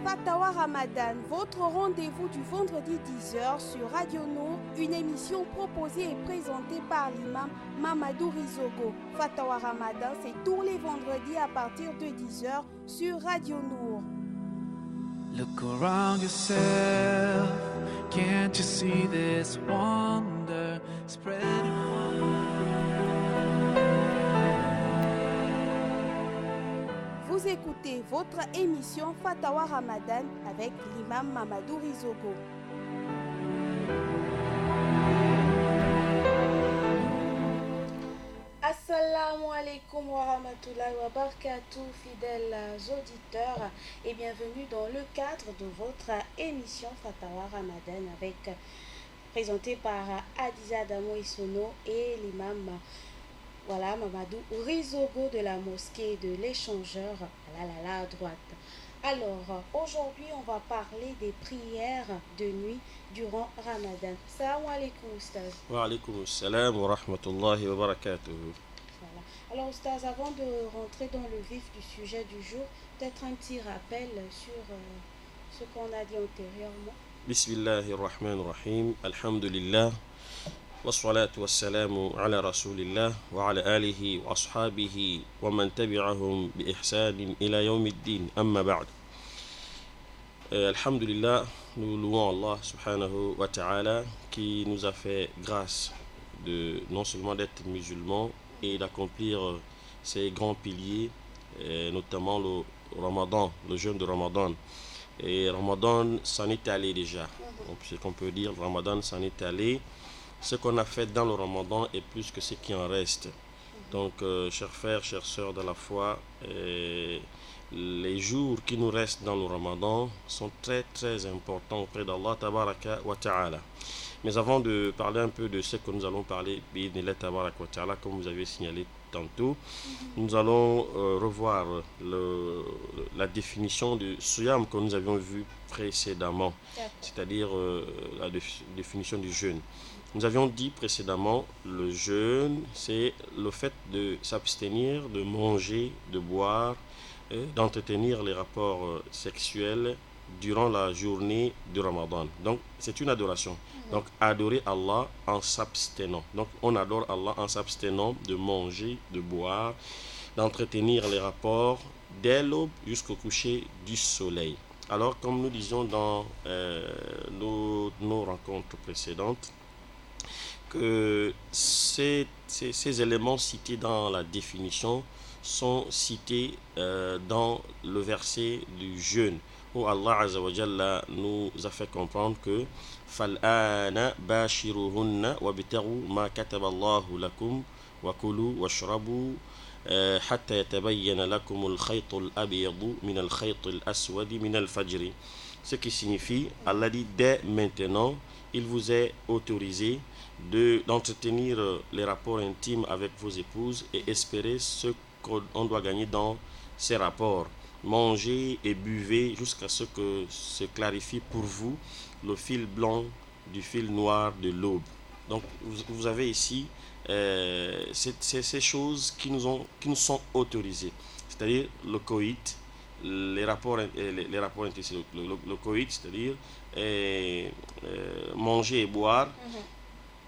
Fatawa Ramadan, votre rendez-vous du vendredi 10h sur Radio Nour, une émission proposée et présentée par l'imam Mamadou Rizogo. Fatawa Ramadan, c'est tous les vendredis à partir de 10h sur Radio Nour. Look around yourself, can't you see this wonder spreading? Vous écoutez votre émission Fatawa Ramadan avec l'imam Mamadou Rizogo. Assalamu alaikum wa rahmatullahi wa barakatuh, fidèles auditeurs, et bienvenue dans le cadre de votre émission Fatawa Ramadan présentée par Adiza Damo Isono et l'imam Mamadou Rizogo de la mosquée de l'échangeur à droite. Alors, aujourd'hui, on va parler des prières de nuit durant Ramadan. Salam alaikum, Oustaz. Wa alaikum salam wa rahmatullahi wa barakatuh. Voilà. Alors, Oustaz, avant de rentrer dans le vif du sujet du jour, peut-être un petit rappel sur ce qu'on a dit antérieurement. Bismillahirrahmanirrahim. Alhamdulillah. والصلاة والسلام على رسول الله وعلى آله وأصحابه ومن تبعهم بإحسان إلى يوم الدين أما بعد. Alhamdulillah, nous louons Allah subhanahu wa ta'ala qui nous a fait grâce de non seulement d'être musulmans et d'accomplir ces grands piliers, notamment le Ramadan, le jeûne de Ramadan. Et Ramadan s'en est allé déjà. Donc, ce qu'on peut dire, Ramadan s'en est allé. Ce qu'on a fait dans le Ramadan est plus que ce qui en reste. Donc, chers frères, chères sœurs de la foi, les jours qui nous restent dans le Ramadan sont très très importants auprès d'Allah tabaraka wa ta'ala. Mais avant de parler un peu de ce que nous allons parler, bi'idhnillah tabaraka wa ta'ala, comme vous avez signalé tantôt, nous allons revoir la définition du siyam que nous avions vu précédemment, c'est-à-dire la définition du jeûne. Nous avions dit précédemment, le jeûne, c'est le fait de s'abstenir, de manger, de boire, d'entretenir les rapports sexuels durant la journée du Ramadan. Donc, c'est une adoration. Donc, adorer Allah en s'abstenant. Donc, on adore Allah en s'abstenant de manger, de boire, d'entretenir les rapports dès l'aube jusqu'au coucher du soleil. Alors, comme nous disions dans nos rencontres précédentes, que ces éléments cités dans la définition sont cités dans le verset du jeûne, où Allah Azza wa Jalla nous a fait comprendre que فَالْآنَ بَاشِرُهُنَّ وَابْتَغُوا مَا كَتَبَ اللَّهُ لَكُمْ وَكُلُوا وَاشْرَبُوا حَتَّى يَتَبَيَّنَ لَكُمُ الْخَيْطُ الْأَبْيَضُ مِنَ الْخَيْطِ الْأَسْوَدِ مِنَ الْفَجْرِ. Ce qui signifie, Allah dit, dès maintenant, il vous est autorisé d'entretenir les rapports intimes avec vos épouses et espérer ce qu'on doit gagner dans ces rapports. Mangez et buvez jusqu'à ce que se clarifie pour vous le fil blanc du fil noir de l'aube. Donc vous avez ici ces choses qui nous sont autorisées, c'est-à-dire le coït, les rapports intimes, le coït, c'est-à-dire manger et boire.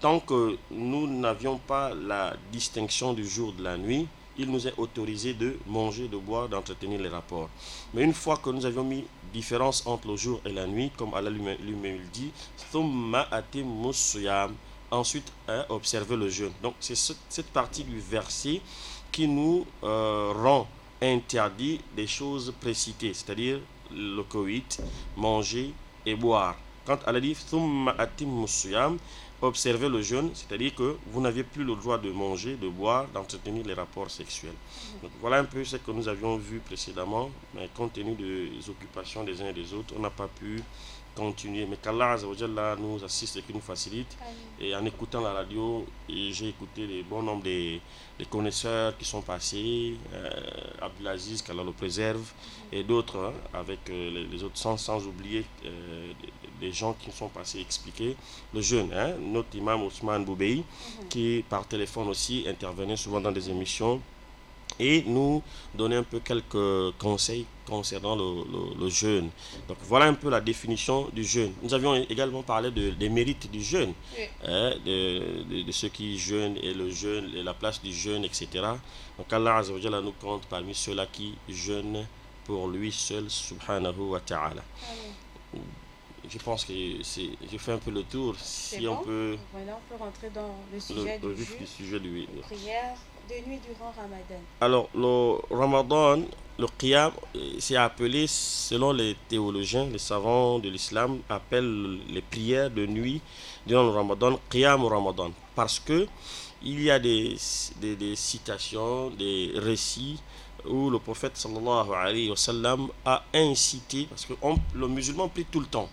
Tant que nous n'avions pas la distinction du jour de la nuit, il nous est autorisé de manger, de boire, d'entretenir les rapports. Mais une fois que nous avions mis différence entre le jour et la nuit, comme Allah lui-même dit, thumma atimmus siyam, ensuite observer le jeûne. Donc c'est cette partie du verset qui nous rend interdit des choses précitées, c'est-à-dire le coït, manger et boire. Quand Allah dit thumma atimmus siyam, observer le jeûne, c'est-à-dire que vous n'aviez plus le droit de manger, de boire, d'entretenir les rapports sexuels. Donc, voilà un peu ce que nous avions vu précédemment, mais compte tenu des occupations des uns et des autres, on n'a pas pu continuer. Mais qu'Allah Azza wa Jalla nous assiste et qu'il nous facilite. Et en écoutant la radio, j'ai écouté les bons nombres des connaisseurs qui sont passés, Abdelaziz, qu'Allah le préserve, et d'autres, avec les autres, sans oublier des gens qui sont passés expliquer le jeûne. Notre imam Ousmane Boubei, qui par téléphone aussi intervenait souvent dans des émissions, et nous donner un peu quelques conseils concernant le jeûne. Donc voilà un peu la définition du jeûne. Nous avions également parlé des mérites du jeûne, Oui. de ceux qui jeûnent et le jeûne et la place du jeûne, etc. Donc Allah Azza wa Jalla nous compte parmi ceux-là qui jeûnent pour lui seul, subhanahu wa ta'ala. Amen. Je pense que j'ai fait un peu le tour. Si on bon. peut Voilà, on peut rentrer dans le sujet le du vif jeûne, du sujet du prière de nuit durant Ramadan. Alors, le Ramadan, le Qiyam, c'est appelé, selon les théologiens, les savants de l'islam, appellent les prières de nuit durant le Ramadan, Qiyam au Ramadan. Parce que il y a des citations, des récits où le prophète sallallahu alayhi wa sallam a incité, parce que le musulman prie tout le temps,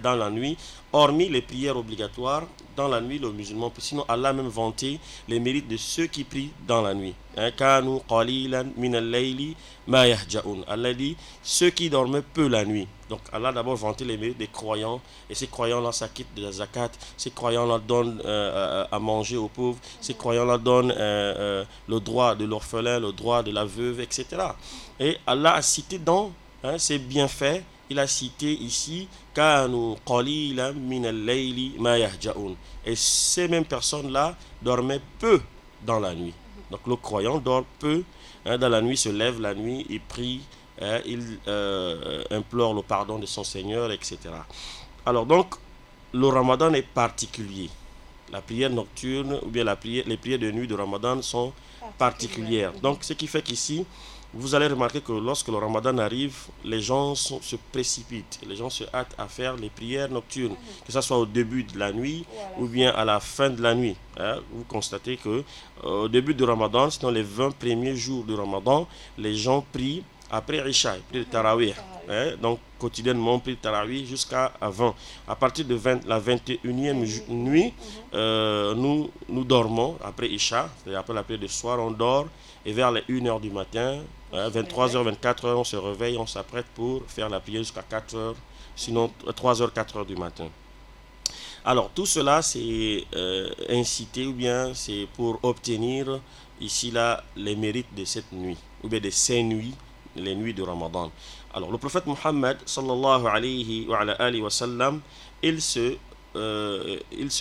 dans la nuit, hormis les prières obligatoires, dans la nuit le musulman prie. Sinon Allah a même vanté les mérites de ceux qui prient dans la nuit. Kanu qalilan min al-layli ma yahja'un. Allah dit ceux qui dorment peu la nuit. Donc Allah a d'abord vanté les mérites des croyants, et ces croyants-là s'acquittent de la zakat, ces croyants-là donnent à manger aux pauvres, ces croyants-là donnent le droit de l'orphelin, le droit de la veuve, etc. Et Allah a cité dans ses bienfaits, il a cité ici Kanu qalilan min al-layli ma yahja'un. Et ces mêmes personnes-là dormaient peu dans la nuit. Donc le croyant dort peu dans la nuit, se lève la nuit, il prie, il implore le pardon de son Seigneur, etc. Alors donc, le Ramadan est particulier. La prière nocturne ou bien les prières de nuit de Ramadan sont particulières. Donc ce qui fait qu'ici, vous allez remarquer que lorsque le Ramadan arrive, les gens se précipitent, les gens se hâtent à faire les prières nocturnes, que ce soit au début de la nuit ou bien à la fin de la nuit. Vous constatez que au début du Ramadan, sinon les 20 premiers jours du Ramadan, les gens prient après Isha, ils prient le Tarawih. Donc quotidiennement, on prie le Tarawih jusqu'à 20. À partir de la 21e nuit, nous dormons après Isha, c'est-à-dire après la prière du soir, on dort, et vers les 1h du matin, 23h, 24h, on se réveille, on s'apprête pour faire la prière jusqu'à 4h, sinon 3h, 4h du matin. Alors tout cela c'est incité, ou bien c'est pour obtenir ici là les mérites de cette nuit, ou bien de ces nuits, les nuits de Ramadan. Alors le prophète Muhammad sallallahu alayhi wa sallam, il se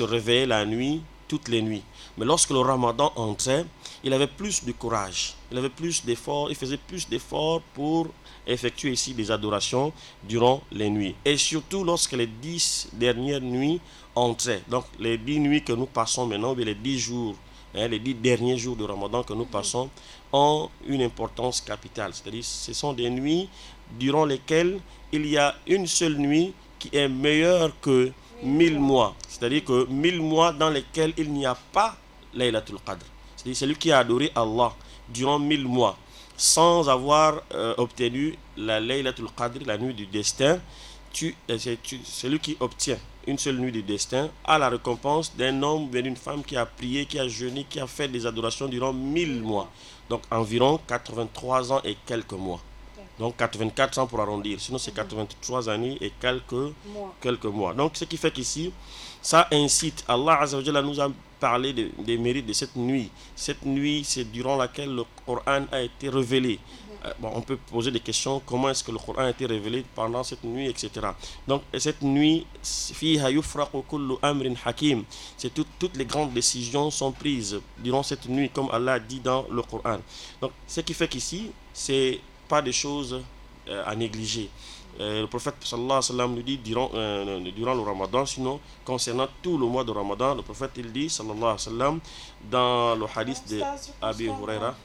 réveillait la nuit, toutes les nuits. Mais lorsque le Ramadan entrait, il avait plus de courage, il avait plus d'efforts, il faisait plus d'efforts pour effectuer ici des adorations durant les nuits. Et surtout lorsque les 10 dernières nuits entraient. Donc les 10 nuits que nous passons maintenant, les 10 jours, les 10 derniers jours de Ramadan que nous passons, ont une importance capitale. C'est-à-dire ce sont des nuits durant lesquelles il y a une seule nuit qui est meilleure que 1000 mois. C'est-à-dire que 1000 mois dans lesquels il n'y a pas Laylatul Qadr. C'est-à-dire celui qui a adoré Allah durant 1000 mois sans avoir obtenu la Laylatul Qadr, la nuit du destin, celui qui obtient une seule nuit du destin a la récompense d'un homme ou d'une femme qui a prié, qui a jeûné, qui a fait des adorations durant 1000 mois. Donc environ 83 ans et quelques mois. Donc 84 ans pour arrondir. Sinon c'est 83 années et quelques mois. Donc ce qui fait qu'ici, ça incite. Allah Azza wa Jalla nous a parlé des mérites de cette nuit. Cette nuit, c'est durant laquelle le Coran a été révélé. On peut poser des questions, comment est-ce que le Coran a été révélé pendant cette nuit, etc. Donc cette nuit, fiha yufraqu kullu amrin hakim. C'est toutes les grandes décisions sont prises durant cette nuit, comme Allah dit dans le Coran. Donc ce qui fait qu'ici, c'est pas des choses à négliger. Le prophète sallallahu alayhi wa sallam nous dit durant le Ramadan, sinon concernant tout le mois de Ramadan, le prophète il dit sallallahu alayhi wa sallam dans le hadith de Abi Huraira.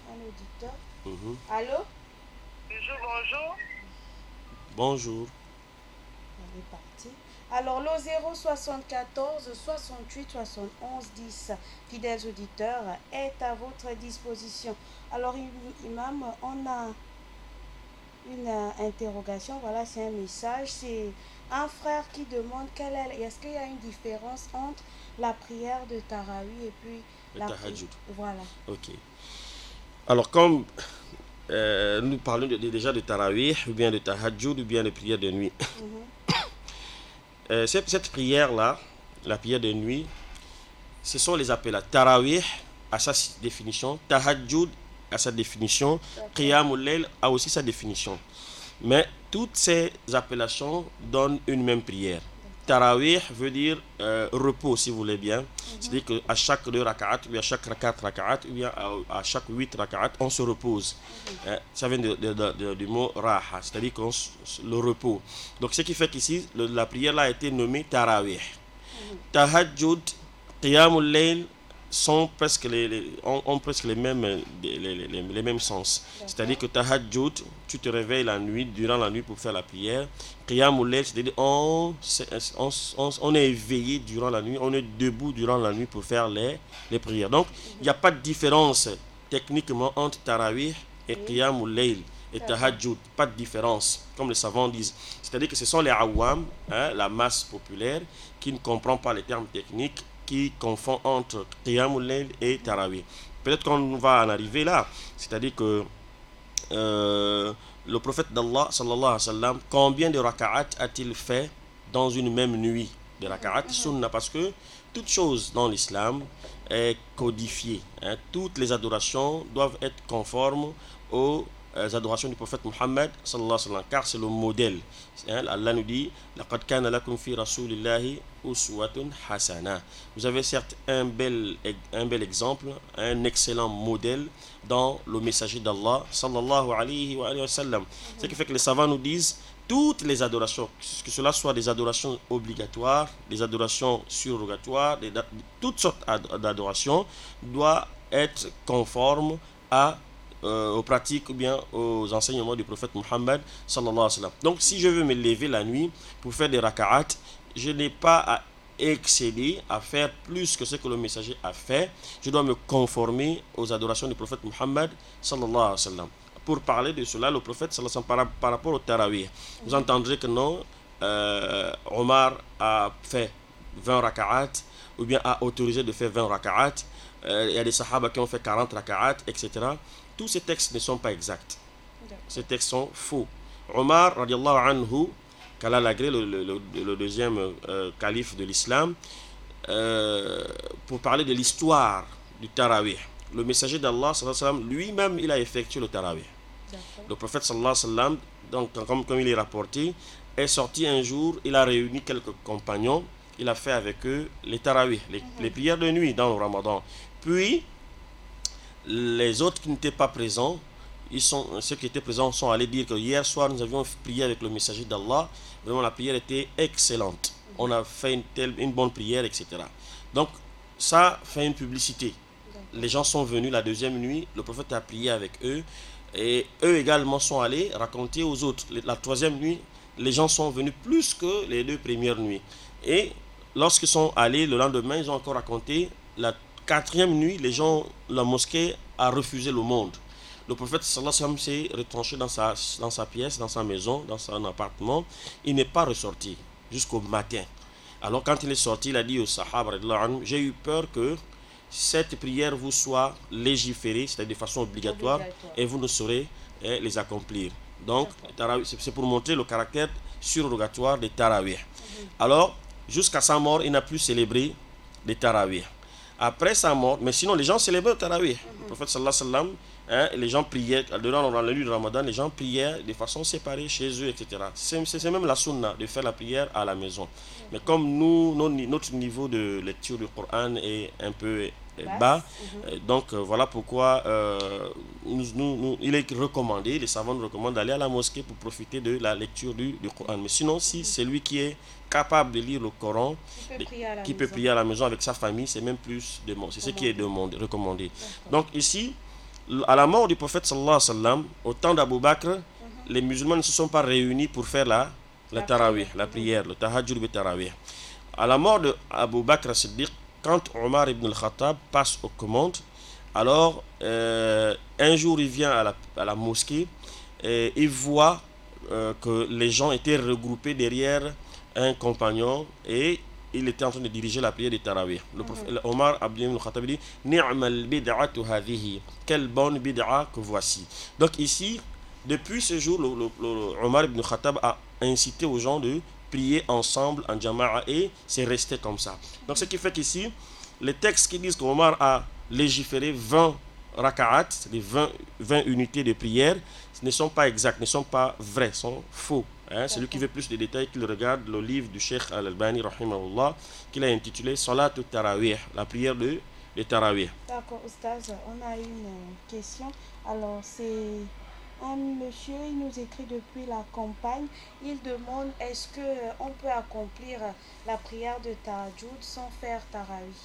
Allô? Bonjour. Bonjour. On est parti. Alors le 074 68 71 10, fidèles auditeurs, est à votre disposition. Alors imam, on a une interrogation, voilà, c'est un message, c'est un frère qui demande est-ce qu'il y a une différence entre la prière de Tarawih et puis la Tahajjud. Voilà. Ok. Alors comme nous parlons déjà de Tarawih, ou bien de Tahajjud, ou bien de prière de nuit. Cette prière-là, la prière de nuit, ce sont les appels à Tarawih, à sa définition, Tahajjud a sa définition, Qiyamul Layl a aussi sa définition. Mais toutes ces appellations donnent une même prière. Tarawih veut dire repos, si vous voulez bien. C'est-à-dire qu'à chaque 2 raka'at, ou à chaque 4 raka'at, ou bien à chaque 8 raka'at, on se repose. Ça vient du mot raha, c'est-à-dire le repos. Donc ce qui fait qu'ici, la prière là a été nommée Tarawih. Tahajjud, Qiyamul Layl ont presque les mêmes sens. C'est-à-dire que Tahajjud, tu te réveilles durant la nuit pour faire la prière. Qiyamul Layl, c'est-à-dire on est éveillé durant la nuit, on est debout durant la nuit pour faire les prières. Donc, il n'y a pas de différence techniquement entre Tarawih et Qiyamul Layl et Tahajjud. Pas de différence, comme les savants disent. C'est-à-dire que ce sont les awam, la masse populaire, qui ne comprend pas les termes techniques, qui confond entre Qiyamul Layl et Tarawih. Peut-être qu'on va en arriver là. C'est-à-dire que le prophète d'Allah, sallallahu alayhi wa sallam, combien de raka'at a-t-il fait dans une même nuit? De raka'at sunna, parce que toute chose dans l'islam est codifiée. Toutes les adorations doivent être conformes aux adorations du prophète Muhammad sallallahu alayhi wa sallam, car c'est le modèle. Allah nous dit laqad kana lakum fi rasulillahi uswatun hasana. Vous avez certes un bel exemple, un excellent modèle dans le messager d'Allah sallallahu alayhi wa sallam. Ce qui fait que les savants nous disent toutes les adorations, que cela soit des adorations obligatoires, des adorations surrogatoires, toutes sortes d'adorations, doivent être conformes aux pratiques ou bien aux enseignements du prophète Muhammad sallallahu alayhi wa sallam. Donc si je veux me lever la nuit pour faire des raka'at, je n'ai pas à excéder, à faire plus que ce que le messager a fait. Je dois me conformer aux adorations du prophète Muhammad sallallahu alayhi wa sallam. Pour parler de cela, le prophète sallallahu alayhi wa sallam, par rapport au tarawih, vous entendrez que non, Omar a fait 20 raka'at ou bien a autorisé de faire 20 raka'at. Il y a des sahaba qui ont fait 40 raka'at, etc. Tous ces textes ne sont pas exacts. Ces textes sont faux. Omar, radiallahu anhu, qu'Allah l'agrée, le deuxième calife de l'islam, pour parler de l'histoire du tarawih. Le messager d'Allah, sallallahu alayhi wa sallam, lui-même, il a effectué le tarawih. Le prophète, sallallahu alayhi wa sallam, donc, comme il est rapporté, est sorti un jour, il a réuni quelques compagnons, il a fait avec eux les tarawih, les prières de nuit dans le ramadan. Puis, les autres qui n'étaient pas présents, ceux qui étaient présents sont allés dire que hier soir nous avions prié avec le messager d'Allah. Vraiment la prière était excellente. On a fait une bonne prière, etc. Donc ça fait une publicité. Les gens sont venus la deuxième nuit, le prophète a prié avec eux. Et eux également sont allés raconter aux autres. La troisième nuit, les gens sont venus plus que les 2 premières nuits. Et lorsqu'ils sont allés le lendemain, ils ont encore raconté. La 4e nuit, la mosquée a refusé le monde. Le prophète sallallahu alayhi wa sallam s'est retranché dans sa pièce, dans sa maison, dans son appartement. Il n'est pas ressorti jusqu'au matin. Alors quand il est sorti, il a dit aux sahaba, j'ai eu peur que cette prière vous soit légiférée, c'est-à-dire de façon obligatoire, et vous ne saurez les accomplir. Donc, c'est pour montrer le caractère surrogatoire des tarawih. Alors, jusqu'à sa mort, il n'a plus célébré les tarawih. Après sa mort, mais sinon les gens célébraient le tarawih. Le prophète sallallahu alayhi wa sallam, les gens priaient, durant la nuit de Ramadan, les gens priaient de façon séparée chez eux, etc. C'est même la sunna de faire la prière à la maison. Mais comme notre niveau de lecture du Coran est un peu bas, donc voilà pourquoi il est recommandé, les savants nous recommandent d'aller à la mosquée pour profiter de la lecture du Coran. Mais sinon, si c'est lui qui est capable de lire le Coran, qui peut prier à la maison avec sa famille, c'est même plus demandé. C'est ce qui est recommandé. Donc ici, à la mort du prophète sallallahu alayhi wa sallam, au temps d'Abu Bakr, les musulmans ne se sont pas réunis pour faire la tarawih, la prière, le tahajjud bi tarawih. À la mort d'Abu Bakr Siddiq, quand Omar ibn al-Khattab passe aux commandes, alors un jour il vient à la mosquée et il voit que les gens étaient regroupés derrière un compagnon et il était en train de diriger la prière de Tarawih. Le prophète Omar ibn al-Khattab dit Ni'mal bid'atu hadhihi, quelle bonne bid'a que voici. Donc ici, depuis ce jour, Omar ibn al-Khattab a incité aux gens de prier ensemble en jama'a et c'est resté comme ça. Donc ce qui fait qu'ici, les textes qui disent qu'Omar a légiféré 20 raka'at, les 20 unités de prière, ne sont pas exacts, ne sont pas vrais, sont faux. Celui qui veut plus de détails, qu'il regarde le livre du Cheikh Al-Albani, rahimahullah, qu'il a intitulé Salat al-Tarawih, la prière de Tarawih. D'accord, Oustaz, on a une question. Alors, c'est un monsieur, il nous écrit depuis la campagne. Il demande est-ce qu'on peut accomplir la prière de Tahajjud sans faire Tarawih?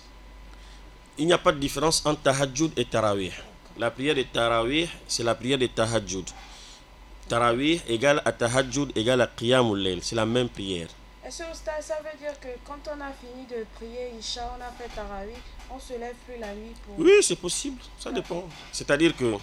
Il n'y a pas de différence entre Tahajjud et Tarawih. La prière de Tarawih, c'est la prière de Tahajjud. Tarawih égale à Tahajjud égale à Qiyamul Layl. C'est la même prière. Est-ce que ça veut dire que quand on a fini de prier Isha, on a fait Tarawih, on se lève plus la nuit pour... Oui, c'est possible. Ça dépend. C'est-à-dire que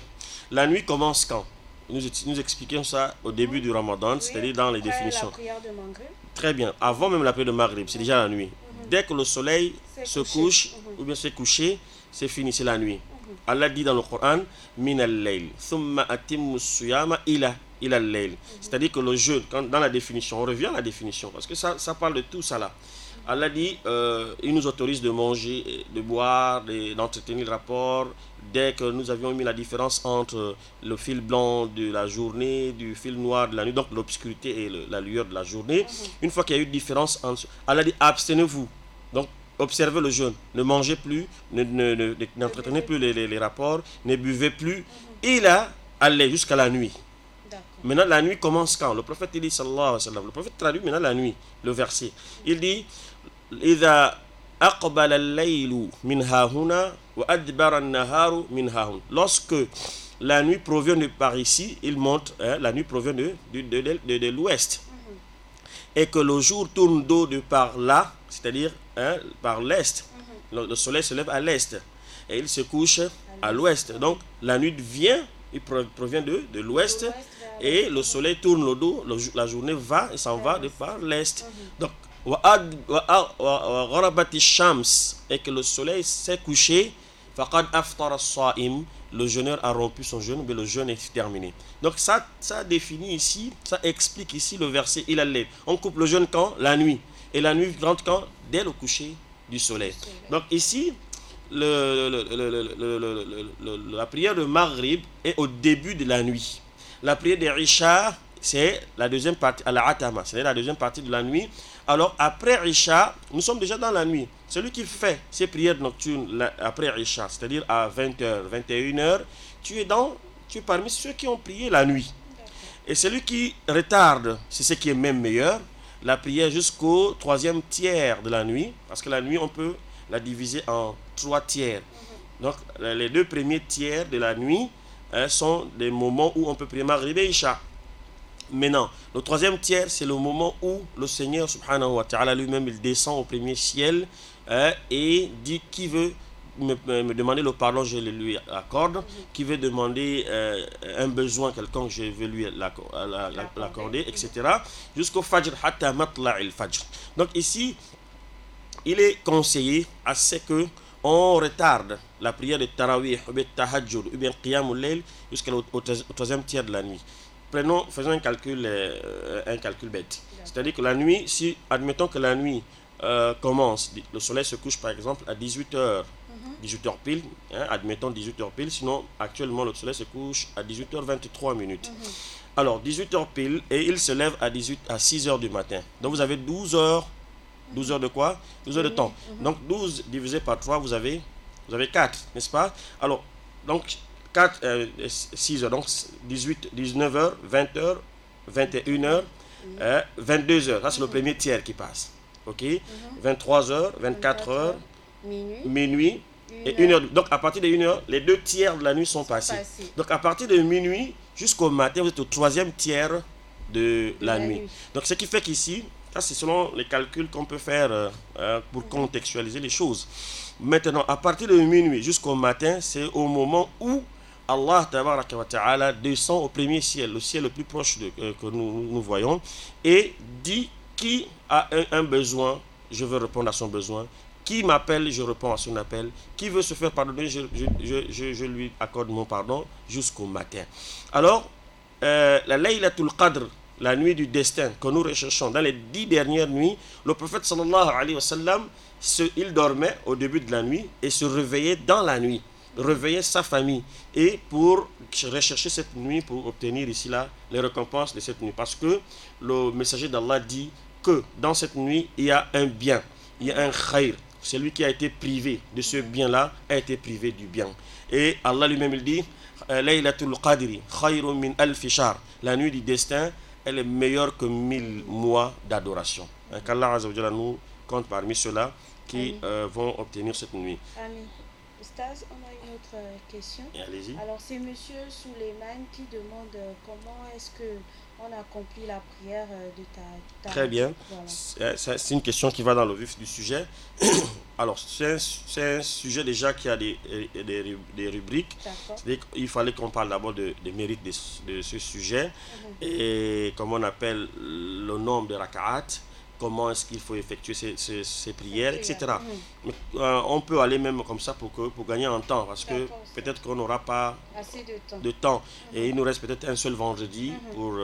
la nuit commence quand? Nous expliquons ça au début du Ramadan, c'est-à-dire dans les définitions. La prière de Maghrib. Très bien. Avant même la prière de Maghrib, c'est déjà la nuit. Dès que le soleil se couche, ou bien s'est couché, c'est fini, c'est la nuit. Allah dit dans le Coran, min al-layl, thumma atimmu suyama ila al-layl. C'est-à-dire que le jeûne, dans la définition, on revient à la définition, parce que ça parle de tout ça là. Allah dit, il nous autorise de manger, de boire, d'entretenir le rapport, dès que nous avions mis la différence entre le fil blanc de la journée, du fil noir de la nuit, donc l'obscurité et la lueur de la journée. Une fois qu'il y a eu différence entre... Allah dit, abstenez-vous. Donc, observez le jeûne, ne mangez plus, n'entretenez plus les rapports, ne buvez plus. Il a allé jusqu'à la nuit. Maintenant, la nuit commence quand? Le prophète il dit, sallallahu alayhi wa sallam, le prophète traduit maintenant la nuit, le verset. Il dit, إِذَا أَقْبَلَ اللَّيْلُ مِنْ هَاهُنَا وَأَدْبَرَ النَّهَارُ مِنْ هَاهُنَا. Lorsque la nuit provient de par ici, il monte, la nuit provient de l'ouest. Et que le jour tourne dos de par là, c'est-à-dire par l'est. Le soleil se lève à l'est et il se couche à l'ouest. Donc la nuit vient, il provient de l'ouest et le soleil tourne le dos, la journée va et s'en va de par l'est. Donc et que le soleil s'est couché, faqad aftara as-sa'im, le jeûneur a rompu son jeûne, mais le jeûne est terminé. Donc ça définit ici, ça explique ici le verset il allait. On coupe le jeûne quand? La nuit. Et la nuit rentre quand? Dès le coucher du soleil. Donc ici, la prière de Maghrib est au début de la nuit. La prière de Isha, c'est la deuxième partie, Al-Atama, c'est la deuxième partie de la nuit. Alors après Isha, nous sommes déjà dans la nuit. Celui qui fait ces prières nocturnes après Isha, c'est-à-dire à 20h, 21h, tu es parmi ceux qui ont prié la nuit. Et celui qui retarde, c'est ce qui est même meilleur, la prière jusqu'au troisième tiers de la nuit, parce que la nuit, on peut la diviser en 3 tiers. Donc les 2 premiers tiers de la nuit sont des moments où on peut prier Maghrib et Isha. Maintenant, le 3e tiers, c'est le moment où le Seigneur subhanahu wa ta'ala lui-même, il descend au premier ciel et dit qui veut me demander le pardon, je le lui accorde. Qui veut demander un besoin quelconque, je vais lui l'accorder, etc. Jusqu'au Fajr, hatta matla'il Fajr. Donc ici, il est conseillé à ce que on retarde la prière de Tarawih, ou bien Tahajjud, ou bien Qiyamul Layl jusqu'au 3e tiers de la nuit. Faisons un calcul bête. C'est-à-dire que la nuit, si admettons que la nuit commence, le soleil se couche par exemple à 18h, 18h pile, admettons 18h pile, sinon actuellement le soleil se couche à 18h23 minutes. Alors 18h pile et il se lève à 6h du matin. Donc vous avez 12 heures. 12 heures de quoi? 12 heures de temps. Donc 12 divisé par 3, vous avez 4, n'est-ce pas? Alors, donc 6 heures, donc 19 heures, 20 heures, 21 heures, 22 heures. Ça, c'est le premier tiers qui passe. Ok? 23 heures, 24 heures, minuit et 1 heure. Donc, à partir de 1 heure, les 2 tiers de la nuit sont passés. Donc, à partir de minuit jusqu'au matin, vous êtes au 3e tiers de la nuit. Donc, ce qui fait qu'ici, ça, c'est selon les calculs qu'on peut faire pour contextualiser les choses. Maintenant, à partir de minuit jusqu'au matin, c'est au moment où Allah tabaraka wa ta'ala descend au premier ciel, le ciel le plus proche que nous voyons, et dit qui a un besoin, je veux répondre à son besoin. Qui m'appelle, je réponds à son appel. Qui veut se faire pardonner, je lui accorde mon pardon jusqu'au matin. Alors, la Laylatul Qadr, la nuit du destin que nous recherchons, dans les 10 dernières nuits, le prophète sallallahu alayhi wa sallam, il dormait au début de la nuit et se réveillait dans la nuit. réveiller sa famille et pour rechercher cette nuit pour obtenir ici là les récompenses de cette nuit. Parce que le messager d'Allah dit que dans cette nuit, il y a un bien, il y a un khayr. Celui qui a été privé de ce bien-là a été privé du bien. Et Allah lui-même il dit Laylatul Qadri khayrun min alfi shahr. La nuit du destin, elle est meilleure que 1000 mois d'adoration. Qu'Allah Azza wa Jalla nous compte parmi ceux-là qui vont obtenir cette nuit. Amin. Oustaz, on a une autre question. Et allez-y. Alors, c'est Monsieur Souleyman qui demande comment est-ce que on accomplit la prière de ta Très bien. Voilà. C'est une question qui va dans le vif du sujet. Alors, c'est un sujet déjà qui a des rubriques. D'accord. Il fallait qu'on parle d'abord des mérites de ce sujet et comment on appelle le nombre de raka'at, comment est-ce qu'il faut effectuer ces prières, etc. Mais, on peut aller même comme ça pour gagner en temps, parce que peut-être qu'on n'aura pas assez de temps. Et il nous reste peut-être un seul vendredi pour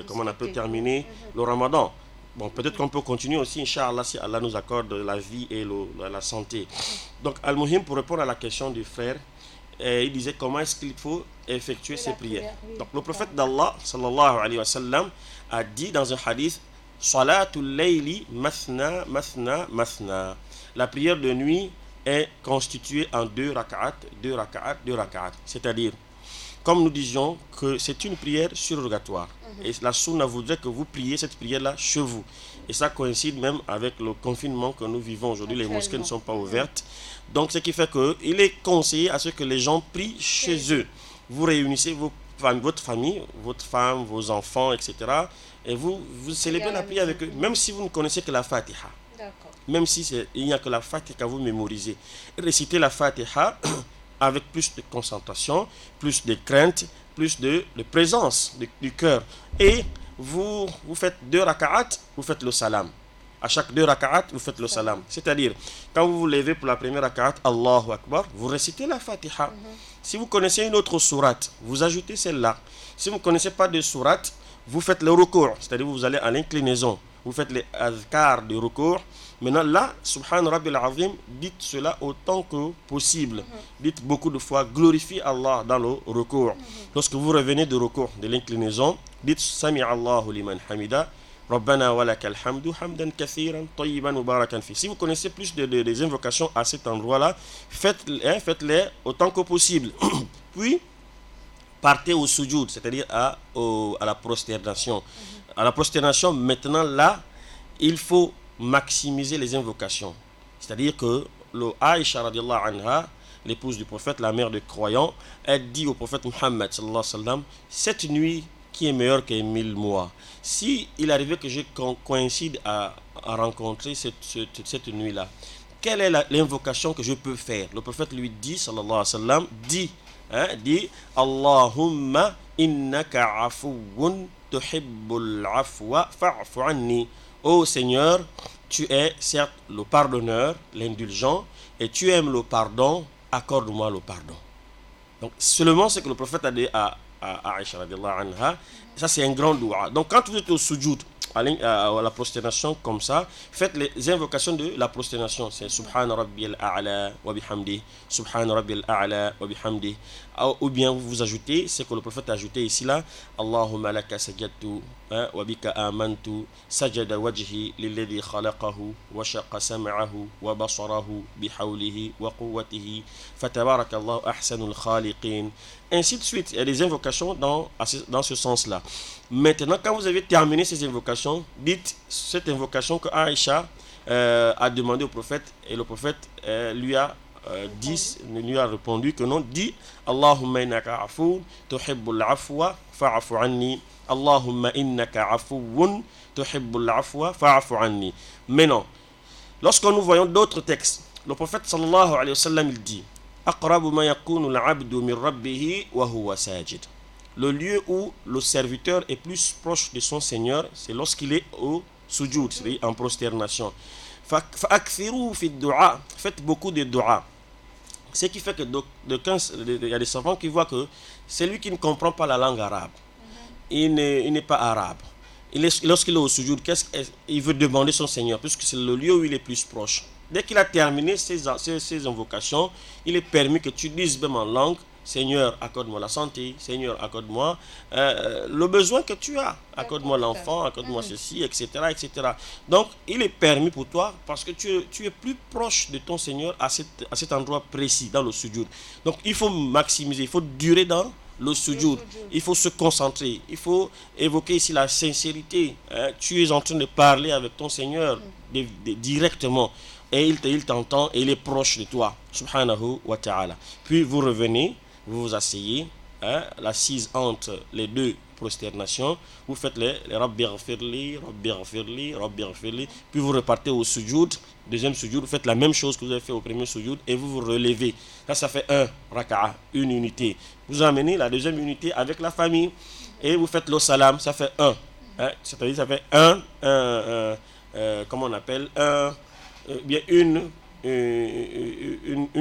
comment on appelle terminer le ramadan. Bon, peut-être qu'on peut continuer aussi, Inch'Allah, si Allah nous accorde la vie et la santé. Donc, Al-Muhim, pour répondre à la question du frère, il disait comment est-ce qu'il faut effectuer ces prières. Donc, le prophète d'Allah, sallallahu alayhi wa sallam, a dit dans un hadith, Salatul layli mathna mathna mathna. La prière de nuit est constituée en 2 raka'at, 2 raka'at, 2 raka'at. C'est-à-dire, comme nous disions que c'est une prière surrogatoire. Et la sunna voudrait que vous priez cette prière-là chez vous. Et ça coïncide même avec le confinement que nous vivons aujourd'hui. Les mosquées ne sont pas ouvertes. Donc, ce qui fait qu'il est conseillé à ce que les gens prient chez eux. Vous réunissez votre famille, votre femme, vos enfants, etc. Et vous célébrez la prière avec eux, même si vous ne connaissez que la Fatiha. D'accord. Même si il n'y a que la Fatiha que vous mémorisez. Récitez la Fatiha avec plus de concentration, plus de crainte, plus de présence du cœur. Et vous faites 2 raka'at, vous faites le salam. À chaque 2 raka'at, vous faites le salam. C'est-à-dire, quand vous vous levez pour la première raka'at, Allahu Akbar, vous récitez la Fatiha. Si vous connaissez une autre sourate, vous ajoutez celle-là. Si vous ne connaissez pas de sourate, vous faites le recours, c'est-à-dire vous allez à l'inclinaison. Vous faites les azkar de recours. Maintenant là, Subhan Rabbil Azim, dites cela autant que possible. Dites beaucoup de fois, glorifiez Allah dans le recours. Lorsque vous revenez de recours, de l'inclinaison, dites Sami Allahu liman hamida, Rabbana wa lakal hamdu, hamdan kathiran, tayyiban mubarakan fi. Si vous connaissez plus des invocations à cet endroit-là, faites-les autant que possible. Puis, partez au sujoud, c'est-à-dire à la prosternation. À la prosternation, maintenant là, il faut maximiser les invocations. C'est-à-dire que le Aïcha radiallahu anha, l'épouse du prophète, la mère des croyants, elle dit au prophète Muhammad sallallahu alayhi wa sallam, cette nuit qui est meilleure que 1000 mois. Si il arrivait que je coïncide à rencontrer cette nuit-là, quelle est l'invocation que je peux faire? Le prophète lui dit, sallallahu alayhi wa sallam, dit Allahumma innaka afuwun tuhibbul afwa fa'fu anni. Ô Seigneur, tu es certes le pardonneur, l'indulgent, et tu aimes le pardon, accorde-moi le pardon. Donc seulement ce que le prophète a dit à Aïcha radiallahu anha, ça c'est un grand dua. Donc quand vous êtes au sujoud, à la prosternation comme ça, faites les invocations de la prosternation. C'est Subhan Rabbiyal A'la wa bihamdi, Subhan Rabbiyal A'la wa bihamdi. Ou bien vous ajoutez ce que le prophète a ajouté ici là, Allahumma laka sajadtu wa bika amantu, sajada wajhi lilladhi khalaqahu wa shaqa sam'ahu wa basarahu bihawlihi wa quwwatihi fatabarakallahu ahsanul khaliqin. Ainsi de suite, il y a des invocations dans ce sens-là. Maintenant, quand vous avez terminé ces invocations, dites cette invocation que Aïcha a demandé au prophète, et le prophète lui a répondu que non, dit Allahumma innaka afoun tuhibbul afwa fa'fu anni. Allahumma innaka afoun tuhibbul afwa fa'fu anni. Maintenant, lorsque nous voyons d'autres textes, le prophète sallallahu alayhi wa sallam il dit Aqrabu ma yakunu al-'abdu min rabbih wa huwa sajid. Le lieu où le serviteur est plus proche de son Seigneur, c'est lorsqu'il est au sujoud, c'est-à-dire en prosternation. Fa'akthiru fi du'a, faites beaucoup de du'a. Ce qui fait que il y a des savants qui voient que celui qui ne comprend pas la langue arabe, il n'est pas arabe. Lorsqu'il est au sujoud, il veut demander son Seigneur, puisque c'est le lieu où il est plus proche. dès qu'il a terminé ses invocations, il est permis que tu dises même en langue, Seigneur, accorde-moi la santé, Seigneur, accorde-moi le besoin que tu as, accorde-moi l'enfant, accorde-moi ceci, etc., etc. Donc, il est permis pour toi parce que tu es plus proche de ton Seigneur à cet endroit précis, dans le sujoud. Donc, il faut maximiser, il faut durer dans le sujoud. Il faut se concentrer, il faut évoquer ici la sincérité. Tu es en train de parler avec ton Seigneur directement et il t'entend et il est proche de toi, subhanahu wa ta'ala. Puis vous revenez, vous vous asseyez, l'assise entre les deux prosternations, vous faites les Rabbi ghafirli, Rabbi ghafirli, Rabbi ghafirli, puis vous repartez au sujoud, deuxième sujoud, vous faites la même chose que vous avez fait au premier sujoud et vous vous relevez. Ça fait un raka'a, une unité. Vous amenez la deuxième unité avec la famille et vous faites le salam, ça fait un. C'est-à-dire ça fait comment on appelle, bien une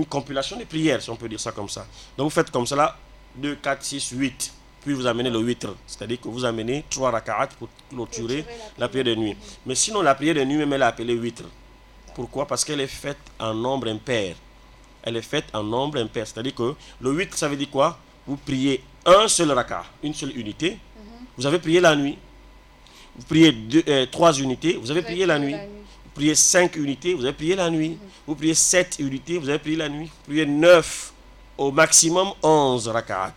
compilation de prières, si on peut dire ça comme ça. Donc vous faites comme cela, 2, 4, 6, 8. Puis vous amenez le witr, c'est-à-dire que vous amenez 3 raka'at pour clôturer la prière de nuit. Mais sinon, la prière de nuit, même elle est appelée witr. Pourquoi? Parce qu'elle est faite en nombre impair. Elle est faite en nombre impair. C'est-à-dire que le witr, ça veut dire quoi? Vous priez un seul raka'a, une seule unité. Vous avez prié la nuit. Vous priez 3 unités, vous avez prié la nuit. Vous priez 5 unités, vous avez prié la nuit. Vous priez 7 unités, vous avez prié la nuit. Vous priez 9, au maximum 11 raka'at.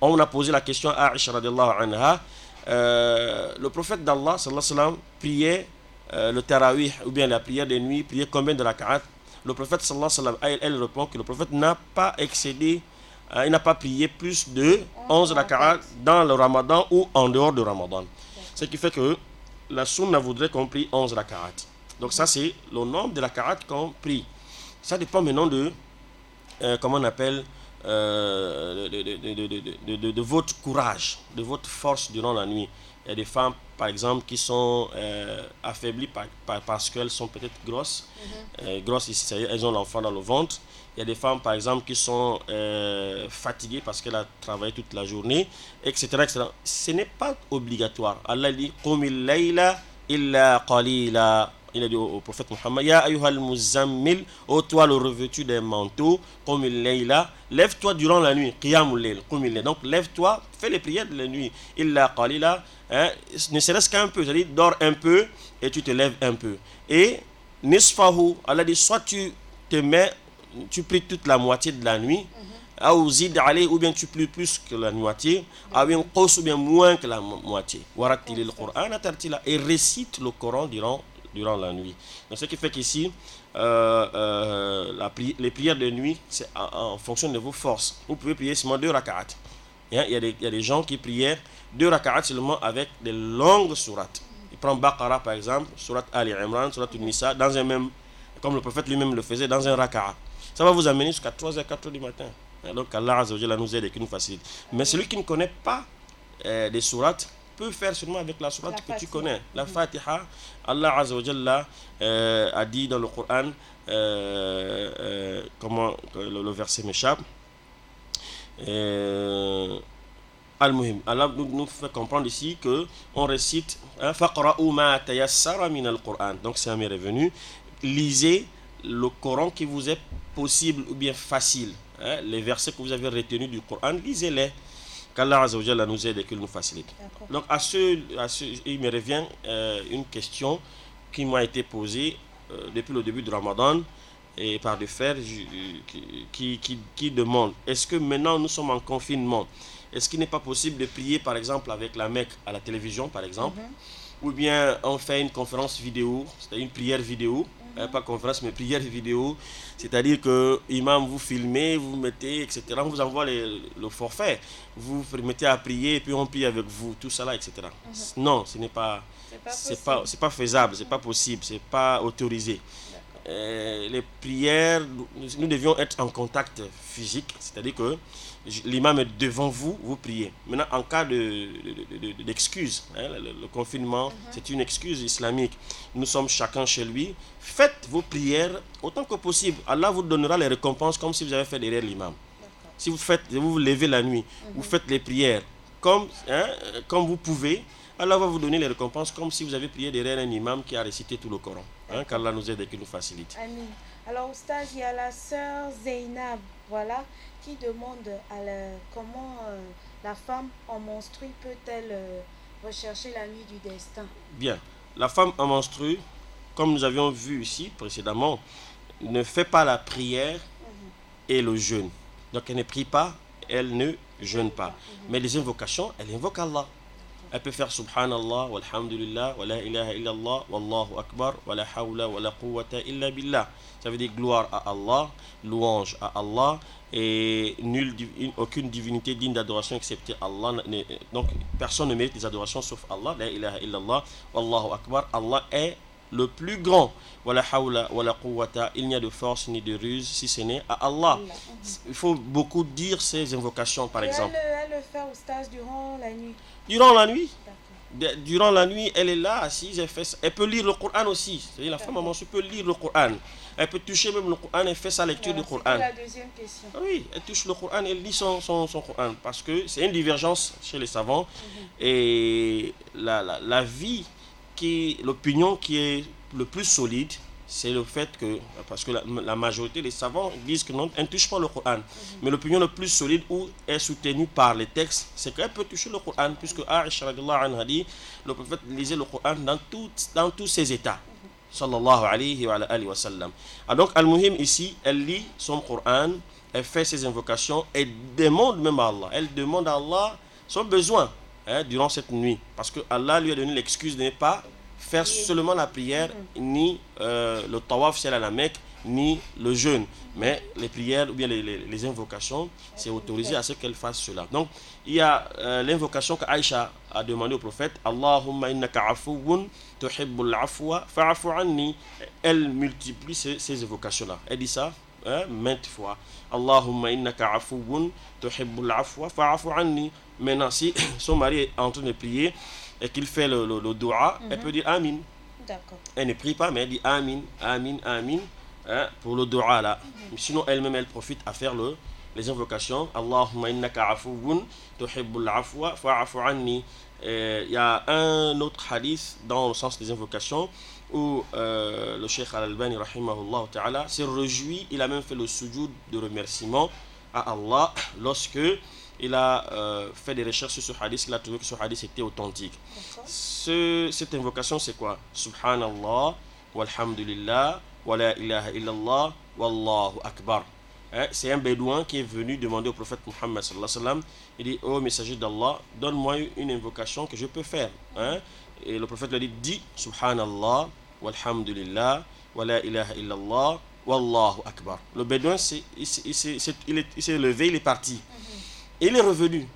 On a posé la question à Aïcha radiallahu anha. Le prophète d'Allah sallallahu alayhi wa sallam priait le tarawih ou bien la prière de nuit, priait combien de raka'at? Le prophète sallallahu alayhi wa sallam, elle répond que le prophète n'a pas excédé, il n'a pas prié plus de 11 raka'at dans le ramadan ou en dehors du ramadan. Ce qui fait que la sunna voudrait qu'on prie 11 raka'at. Donc ça c'est le nombre de raka'at qu'on prie. Ça dépend maintenant de, comment on appelle, de votre courage, de votre force durant la nuit. Il y a des femmes, par exemple, qui sont affaiblies parce qu'elles sont peut-être grosses. Grosses ici, c'est-à-dire elles ont l'enfant dans le ventre. Il y a des femmes, par exemple, qui sont fatiguées parce qu'elles ont travaillé toute la journée, etc., etc. Ce n'est pas obligatoire. Allah dit « Qumil layla illa qalila » Il a dit au prophète Muhammad, Ya ayyuhal muzammil, ô toi le revêtu des manteaux, qumil layla, lève-toi durant la nuit, qiyamul layl, qumil layl. Donc lève-toi, fais les prières de la nuit, illa qalila, ne serait-ce qu'un peu, c'est-à-dire dors un peu et tu te lèves un peu. Et nisfahu, Allah dit, soit tu te mets, tu pries toute la moitié de la nuit, ou bien tu pries plus que la moitié, ou bien moins que la moitié. Warattilil Qur'an tartila, et récite le Coran durant la nuit. Donc ce qui fait qu'ici, les prières de nuit, c'est en fonction de vos forces. Vous pouvez prier seulement 2 raka'at. Il y a des gens qui priaient 2 raka'at seulement avec des longues sourates. Ils prennent Baqara par exemple, sourate Ali Imran, sourate Nisa, dans un même, comme le prophète lui-même le faisait, dans un raka'a. Ça va vous amener jusqu'à 3h, 4h du matin. Donc Allah Azza wa Jalla nous aide et qui nous facilite. Mais celui qui ne connaît pas des sourates, peut faire seulement avec la sourate que tu connais. La Fatiha, Allah Azza wa Jalla a dit dans le Coran, comment le verset m'échappe, Al-Muhim. Allah nous fait comprendre ici que on récite Faqra'u ma tayassara min al-Qur'an. Donc c'est un mes revenus. Lisez le Coran qui vous est possible ou bien facile. Les versets que vous avez retenus du Coran, lisez-les. Qu'Allah Azza wa Jalla nous aide et qu'il nous facilite. Donc il me revient une question qui m'a été posée depuis le début du Ramadan et par des frères qui demandent, est-ce que maintenant nous sommes en confinement, est-ce qu'il n'est pas possible de prier par exemple avec la Mecque à la télévision par exemple, ou bien on fait une conférence vidéo, c'est-à-dire une prière vidéo, pas conférence mais prière vidéo, c'est-à-dire que imam vous filmez, vous mettez, etc. On vous envoie le forfait, vous vous mettez à prier et puis on prie avec vous, tout ça là, etc. Non, ce n'est pas, c'est pas faisable, c'est pas possible, c'est pas autorisé. Les prières, nous devions être en contact physique, c'est-à-dire que l'imam est devant vous, vous priez. Maintenant, en cas d'excuse, le confinement, c'est une excuse islamique. Nous sommes chacun chez lui. Faites vos prières autant que possible. Allah vous donnera les récompenses comme si vous avez fait derrière l'imam. Si vous levez la nuit, vous faites les prières comme vous pouvez. Allah va vous donner les récompenses comme si vous avez prié derrière un imam qui a récité tout le Coran. Qu'Allah nous aide et qu'il nous facilite. Amin. Alors, Oustaz, il y a la sœur Zainab, voilà, qui demande comment la femme en menstrue peut-elle rechercher la nuit du destin. Bien. La femme en menstrue, comme nous avions vu ici précédemment, ne fait pas la prière et le jeûne. Donc, elle ne prie pas, elle ne jeûne pas. Mais les invocations, elle invoque Allah. Elle peut faire Subhanallah, walhamdulillah, wa la ilaha illallah, wallahu akbar, wa la hawla wa la quwwata illa billah. Ça veut dire gloire à Allah, louange à Allah, et aucune divinité digne d'adoration excepté Allah. Donc personne ne mérite les adorations sauf Allah, la ilaha illallah, wallahu akbar. Allah est le plus grand. Wa la hawla wa la quwwata, il n'y a de force ni de ruse si ce n'est à Allah. Il faut beaucoup dire ces invocations par exemple. Elle le fait au stage durant la nuit. Durant la nuit, durant la nuit, elle est là, assise, elle peut lire le Coran aussi. C'est-à-dire la femme à menstruer peut lire le Coran. Elle peut toucher même le Coran et faire sa lecture du Coran. C'est la deuxième question. Oui, elle touche le Coran et elle lit son Coran. Parce que c'est une divergence chez les savants. Et la vie, l'opinion qui est le plus solide, c'est le fait que, parce que la majorité des savants disent que non, elle ne touche pas le Coran. Mais l'opinion la plus solide où est soutenue par les textes, c'est qu'elle peut toucher le Coran, puisque Aïcha radiallahu anha dit, le prophète lisait le Coran dans tous ses états. Sallallahu alayhi wa sallam. Donc, Al-Muhim ici, elle lit son Coran, elle fait ses invocations, elle demande même à Allah. Elle demande à Allah son besoin durant cette nuit. Parce que Allah lui a donné l'excuse de ne pas faire seulement la prière, ni le tawaf c'est à la Mecque, ni le jeûne. Mais les prières ou bien les invocations, c'est autorisé à ce qu'elle fasse cela. Donc, il y a l'invocation qu'Aïcha a demandé au prophète, Allahumma innaka afuwun tuhibbul afwa fa'afu anni. Elle multiplie ces invocations-là. Elle dit ça maintes fois. Allahumma innaka afuwun tuhibbul afwa fa'afu anni. Maintenant, si son mari est en train de prier, et qu'il fait le dua, elle peut dire Amin. D'accord. Elle ne prie pas, mais elle dit Amin, Amin, Amin, pour le dua là. Sinon, elle-même, elle profite à faire les invocations. Allahumma innaka afuwun tuhibbul afwa fa'afu anni. Il y a un autre hadith dans le sens des invocations où le Cheikh Al-Albani rahimahullah ta'ala s'est réjoui, il a même fait le sujoud de remerciement à Allah lorsque il a fait des recherches sur ce hadith, il a trouvé que ce hadith était authentique. Cette invocation, c'est quoi? Subhanallah, walhamdulillah, wa la ilaha illallah, wallahu akbar. C'est un bédouin qui est venu demander au prophète Muhammad sallallahu alayhi wa sallam. Il dit, ô messager d'Allah, donne-moi une invocation que je peux faire. Et le prophète lui dit, dis Subhanallah, walhamdulillah, wa la ilaha illallah, wallahu akbar. Le bédouin, il s'est levé, il est parti. Il est revenu.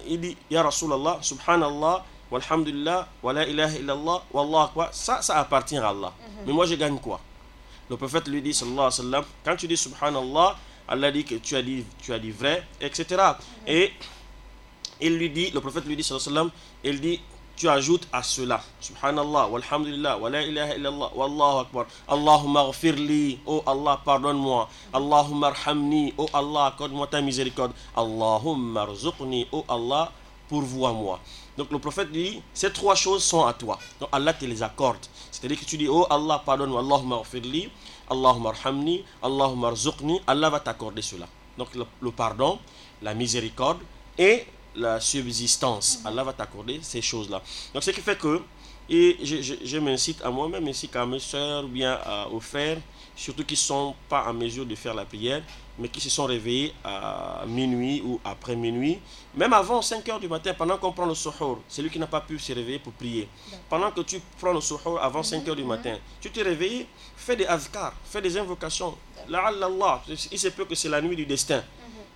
Il dit, Ya Rasulallah, Subhanallah, walhamdulillah, wa la ilaha illallah, wallahu akbar. Ça appartient à Allah. Mais moi, je gagne quoi? Le prophète lui dit, sallallahu alayhi wa sallam, quand tu dis Subhanallah, Allah dit que tu as dit vrai, etc. Et le prophète lui dit, sallallahu alayhi wa sallam, il dit, tu ajoutes à cela, Subhanallah, walhamdulillah, wa la ilaha illallah, wallahu akbar. Allahumma ghfirli, oh Allah, pardonne-moi. Allahumma arhamni, oh Allah, accorde-moi ta miséricorde. Allahumma rzuqni, oh Allah, pourvois-moi. Donc le prophète dit, ces trois choses sont à toi. Donc Allah te les accorde. C'est-à-dire que tu dis, oh Allah, pardonne-moi, Allahumma ghfirli, Allahumma arhamni, Allahumma rzuqni. Allah va t'accorder cela. Donc le pardon, la miséricorde et la subsistance. Allah va t'accorder ces choses-là. Donc ce qui fait que, et je m'incite à moi-même ainsi qu'à mes soeurs ou bien aux frères, surtout qui ne sont pas en mesure de faire la prière, mais qui se sont réveillés à minuit ou après minuit, même avant 5 heures du matin, pendant qu'on prend le suhour, celui qui n'a pas pu se réveiller pour prier. Pendant que tu prends le suhour avant 5 heures du matin, tu te réveilles, fais des azkars, fais des invocations. La'allallah, il se peut que c'est la nuit du destin.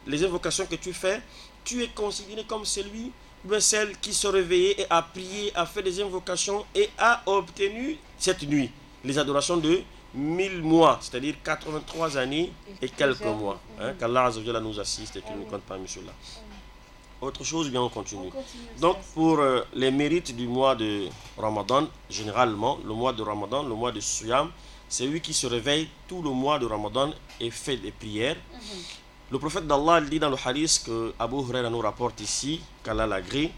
Les invocations que tu fais, tu es considéré comme celui ou celle qui se réveillait et a prié, a fait des invocations et a obtenu cette nuit les adorations de 1000 mois, c'est-à-dire 83 années et quelques mois. Qu'Allah Azza wa Jalla nous assiste et qu'il nous compte parmi ceux-là. Autre chose, bien on continue. Donc pour les mérites du mois de Ramadan, généralement, le mois de Ramadan, le mois de Siyam, c'est lui qui se réveille tout le mois de Ramadan et fait des prières. Le prophète d'Allah dit dans le hadith que Abu Huraira nous rapporte ici, qu'Allah l'agrée.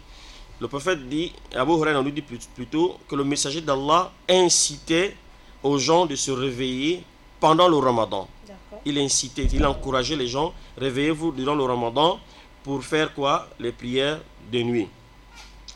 Le prophète dit, Abu Huraira nous dit plutôt que le messager d'Allah incitait aux gens de se réveiller pendant le Ramadan. D'accord. Il incitait, il encourageait les gens, réveillez-vous durant le Ramadan pour faire quoi? Les prières de nuit.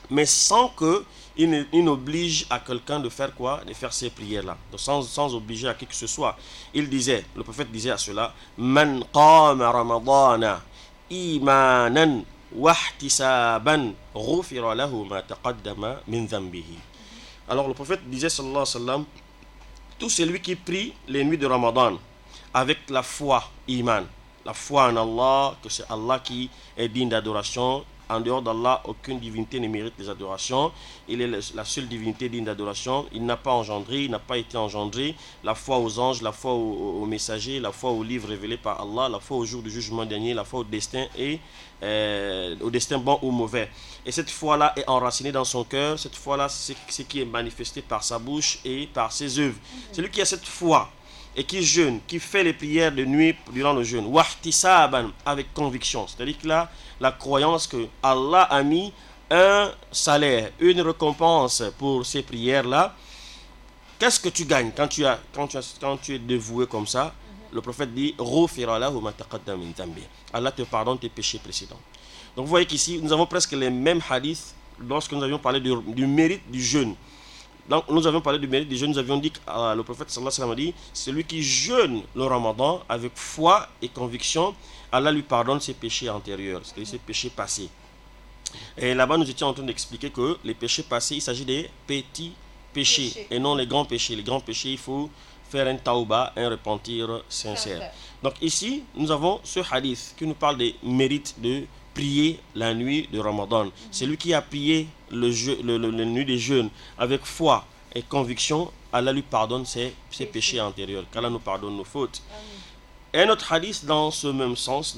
Mais sans que il n'oblige à quelqu'un de faire quoi? De faire ces prières-là. Donc sans obliger à qui que ce soit. Il disait, le prophète disait à cela, Man qama Ramadana imanan wahtisaban ghufira lahu ma taqaddama min dhanbihi. Alors le prophète disait sallallahu alayhi wa sallam, tout celui qui prie les nuits de Ramadan avec la foi, iman, la foi en Allah, que c'est Allah qui est digne d'adoration. En dehors d'Allah, aucune divinité ne mérite les adorations. Il est la seule divinité digne d'adoration. Il n'a pas engendré, il n'a pas été engendré. La foi aux anges, la foi aux messagers, la foi aux livres révélés par Allah, la foi au jour du jugement dernier, la foi au destin et au destin bon ou mauvais. Et cette foi-là est enracinée dans son cœur. Cette foi-là, c'est ce qui est manifesté par sa bouche et par ses œuvres. Celui qui a cette foi et qui jeûne, qui fait les prières de nuit durant le jeûne, wahtisaban, avec conviction, c'est-à-dire que là, la croyance que Allah a mis un salaire, une récompense pour ces prières-là. Qu'est-ce que tu gagnes quand tu es dévoué comme ça? Le prophète dit, Allah te pardonne tes péchés précédents. Donc vous voyez qu'ici, nous avons presque les mêmes hadiths lorsque nous avions parlé du mérite du jeûne. Donc nous avions parlé du mérite du jeûne, nous avions dit que le prophète sallallahu alayhi wa sallam a dit, celui qui jeûne le Ramadan avec foi et conviction, Allah lui pardonne ses péchés antérieurs, c'est-à-dire ses péchés passés. Et là-bas, nous étions en train d'expliquer que les péchés passés, il s'agit des petits péchés et non les grands péchés. Les grands péchés, il faut faire un tauba, un repentir sincère. Donc ici, nous avons ce hadith qui nous parle des mérites de prier la nuit de Ramadan. Celui qui a prié le nuit des jeûnes avec foi et conviction, Allah lui pardonne ses péchés antérieurs, qu'Allah nous pardonne nos fautes. Un autre hadith dans le même sens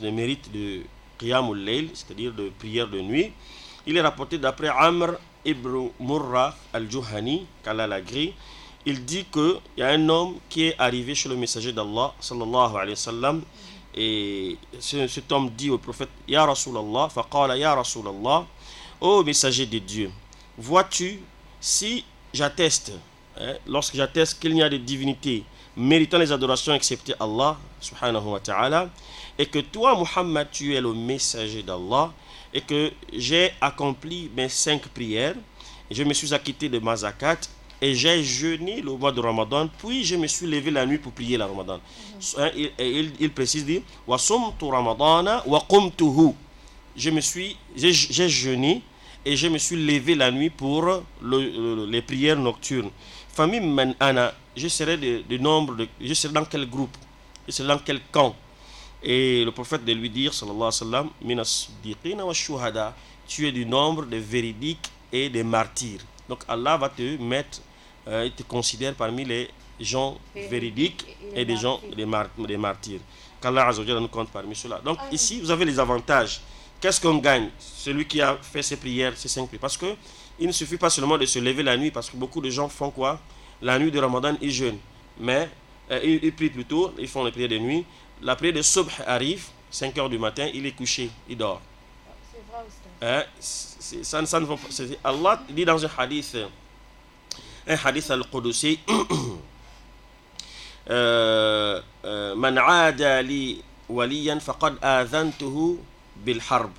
des mérites de Qiyamul Layl, c'est-à-dire de prière de nuit, il est rapporté d'après Amr ibn Murrah al-Juhani, qu'Allah l'agrée. Il dit qu'il y a un homme qui est arrivé chez le messager d'Allah, sallallahu alayhi wa sallam, et cet homme dit au prophète, Ya Rasulallah, faqala Ya Rasulallah, ô messager de Dieu, vois-tu, si j'atteste, lorsque j'atteste qu'il n'y a de divinité méritant les adorations excepté Allah, subhanahu wa ta'ala, et que toi, Muhammad, tu es le messager d'Allah, et que j'ai accompli mes 5 prières, et je me suis acquitté de ma zakat, et j'ai jeûné le mois de Ramadan, puis je me suis levé la nuit pour prier la Ramadan. Il précise, dit, wa sumtu Ramadana wa qumtuhu. J'ai jeûné et je me suis levé la nuit pour les prières nocturnes. Famille man ana, je serai je serai dans quel groupe? Je serai dans quel camp? Et le prophète de lui dire, sallallahu alayhi wa sallam, minas siddiqina wa shuhada, tu es du nombre des véridiques et des martyrs. Donc Allah va te mettre, il te considère parmi les gens véridiques et des gens, des martyrs. Qu'Allah Azza wa Jalla nous compte parmi ceux-là. Donc ici, vous avez les avantages. Qu'est-ce qu'on gagne? Celui qui a fait ses prières, ses 5 prières. Parce que il ne suffit pas seulement de se lever la nuit, parce que beaucoup de gens font quoi? La nuit de Ramadan, ils jeûnent. Mais ils prient plutôt, ils font les prières de nuit. La prière de Subh arrive, 5 heures du matin, il est couché, il dort. Ça ne va pas. Allah dit dans un hadith al-Qudusi, Man aada li waliyan faqad adhantuhu bil harb.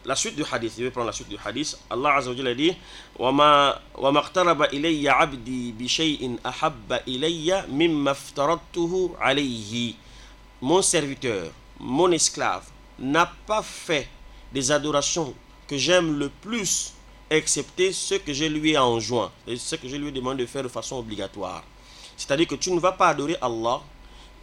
La suite du hadith, je vais prendre la suite du hadith. Allah Azza wa Jalla dit, wa ma iqtaraba ilayya 'abdi bi shay'in ahabba ilayya mimma aftaradtuhu alayhi. Mon serviteur, mon esclave n'a pas fait des adorations que j'aime le plus, excepté ce que je lui ai enjoint, et ce que je lui ai demandé de faire de façon obligatoire. C'est-à-dire que tu ne vas pas adorer Allah,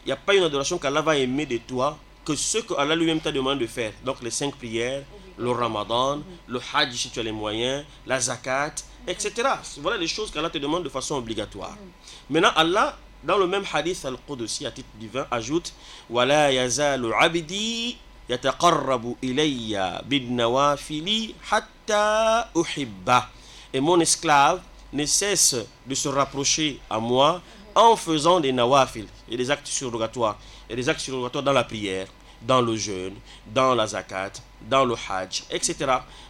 il n'y a pas une adoration qu'Allah va aimer de toi que ce que Allah lui-même t'a demandé de faire. Donc les 5 prières, le Ramadan, le Hajj si tu as les moyens, la Zakat, etc. Voilà les choses qu'Allah te demande de façon obligatoire. Maintenant Allah, dans le même hadith al-Qudusi à titre divin, ajoute Wala yazalu abdi yataqarrabu ilayya bin nawafili hatta uhibba. Et mon esclave ne cesse de se rapprocher à moi en faisant des nawafil et des actes surrogatoires Il y a des actes surrogatoires dans la prière, dans le jeûne, dans la zakat, dans le hajj, etc.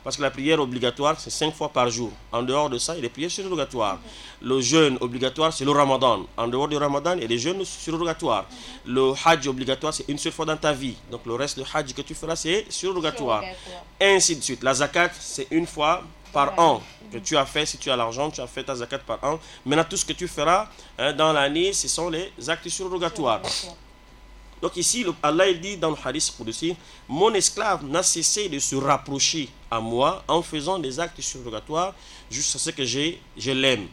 Parce que la prière obligatoire, c'est 5 fois par jour. En dehors de ça, il y a des prières surrogatoires. Le jeûne obligatoire, c'est le ramadan. En dehors du ramadan, il y a des jeûnes surrogatoires. Le hajj obligatoire, c'est une seule fois dans ta vie. Donc le reste du hajj que tu feras, c'est surrogatoire. Ainsi de suite. La zakat, c'est une fois par an que tu as fait. Si tu as l'argent, tu as fait ta zakat par an. Maintenant, tout ce que tu feras dans l'année, ce sont les actes surrogatoires. Donc ici, Allah il dit dans le hadith Qudsi, mon esclave n'a cessé de se rapprocher à moi en faisant des actes surrogatoires jusqu'à ce que je l'aime.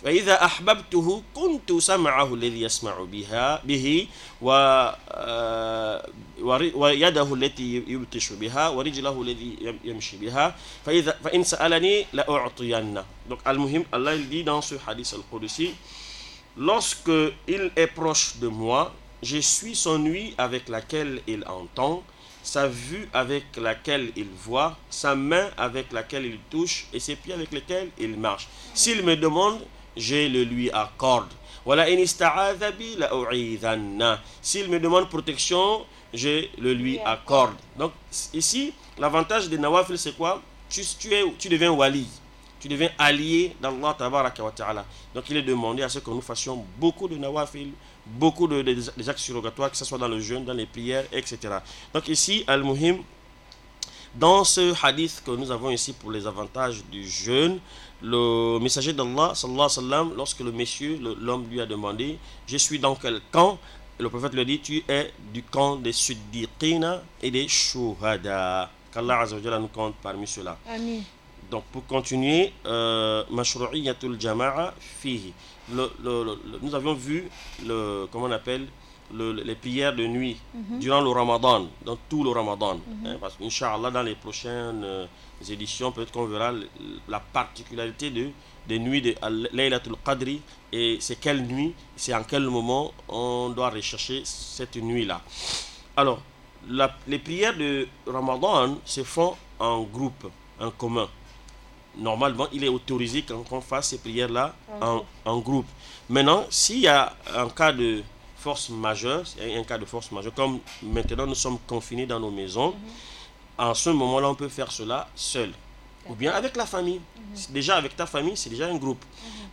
فإذا أحببته كنت سمعه الذي يسمع به ويده التي يبطش بها ورجله الذي يمشي بها فإن سألني لأعطينه. Donc al-muhim, Allah il dit dans ce hadith al-Qudsi, lorsque il est proche de moi, je suis son ouïe avec laquelle il entend, sa vue avec laquelle il voit, sa main avec laquelle il touche et ses pieds avec lesquels il marche. S'il me demande, je le lui accorde. S'il me demande protection, je le lui accorde. Donc ici, l'avantage des nawafil, c'est quoi? Tu deviens wali. Tu deviens allié d'Allah tabaraka wa ta'ala. Donc il est demandé à ce que nous fassions beaucoup de nawafil, beaucoup des actes surrogatoires, que ce soit dans le jeûne, dans les prières, etc. Donc ici, al-muhim, dans ce hadith que nous avons ici pour les avantages du jeûne, le messager d'Allah, sallallahu alayhi wa sallam, lorsque l'homme lui a demandé, je suis dans quel camp? Le prophète lui dit, tu es du camp des siddiqina et des shuhada. Qu'Allah azza wa jalla nous compte parmi ceux-là. Amin. Donc pour continuer, mashru'iyatul jama'a fihi. Nous avions vu comment on appelle les prières de nuit durant le Ramadan, dans tout le Ramadan. Parce qu'Inch'Allah, dans les prochaines éditions, peut-être qu'on verra la particularité des nuits de Laylatul Qadri et c'est quelle nuit, c'est en quel moment on doit rechercher cette nuit-là. Alors, les prières de Ramadan se font en groupe, en commun. Normalement, il est autorisé qu'on fasse ces prières-là en groupe. Maintenant, s'il y a un cas de force majeure, comme maintenant nous sommes confinés dans nos maisons, en ce moment-là, on peut faire cela seul. Ou bien avec la famille. Déjà avec ta famille, c'est déjà un groupe.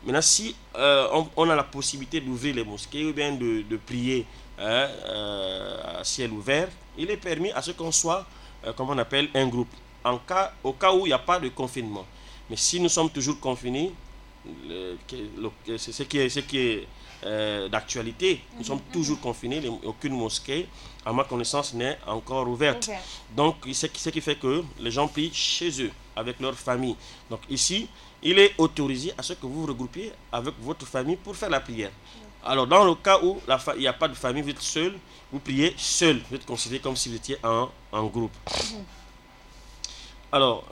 Maintenant, si on a la possibilité d'ouvrir les mosquées ou bien de prier à ciel ouvert, il est permis à ce qu'on soit, comme on appelle, un groupe. Au cas où il n'y a pas de confinement. Mais si nous sommes toujours confinés, ce qui est d'actualité, nous sommes toujours confinés, aucune mosquée, à ma connaissance, n'est encore ouverte. Donc, ce qui fait que les gens prient chez eux, avec leur famille. Donc ici, il est autorisé à ce que vous vous regroupiez avec votre famille pour faire la prière. Alors, dans le cas où il n'y a pas de famille, vous êtes seul, vous priez seul, vous êtes considéré comme si vous étiez en groupe. Alors,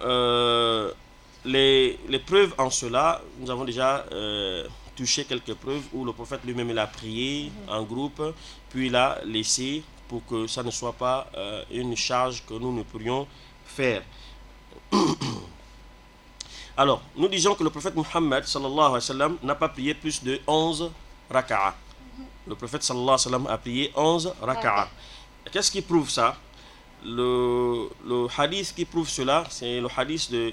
les preuves en cela, nous avons déjà touché quelques preuves où le prophète lui-même il a prié en groupe, puis il a laissé pour que ça ne soit pas une charge que nous ne pourrions faire. Alors, nous disons que le prophète Muhammad sallallahu alayhi wa sallam n'a pas prié plus de 11 raka'a. Le prophète sallallahu alayhi wa sallam a prié 11 raka'a. Qu'est-ce qui prouve ça? Le hadith qui prouve cela, c'est le hadith de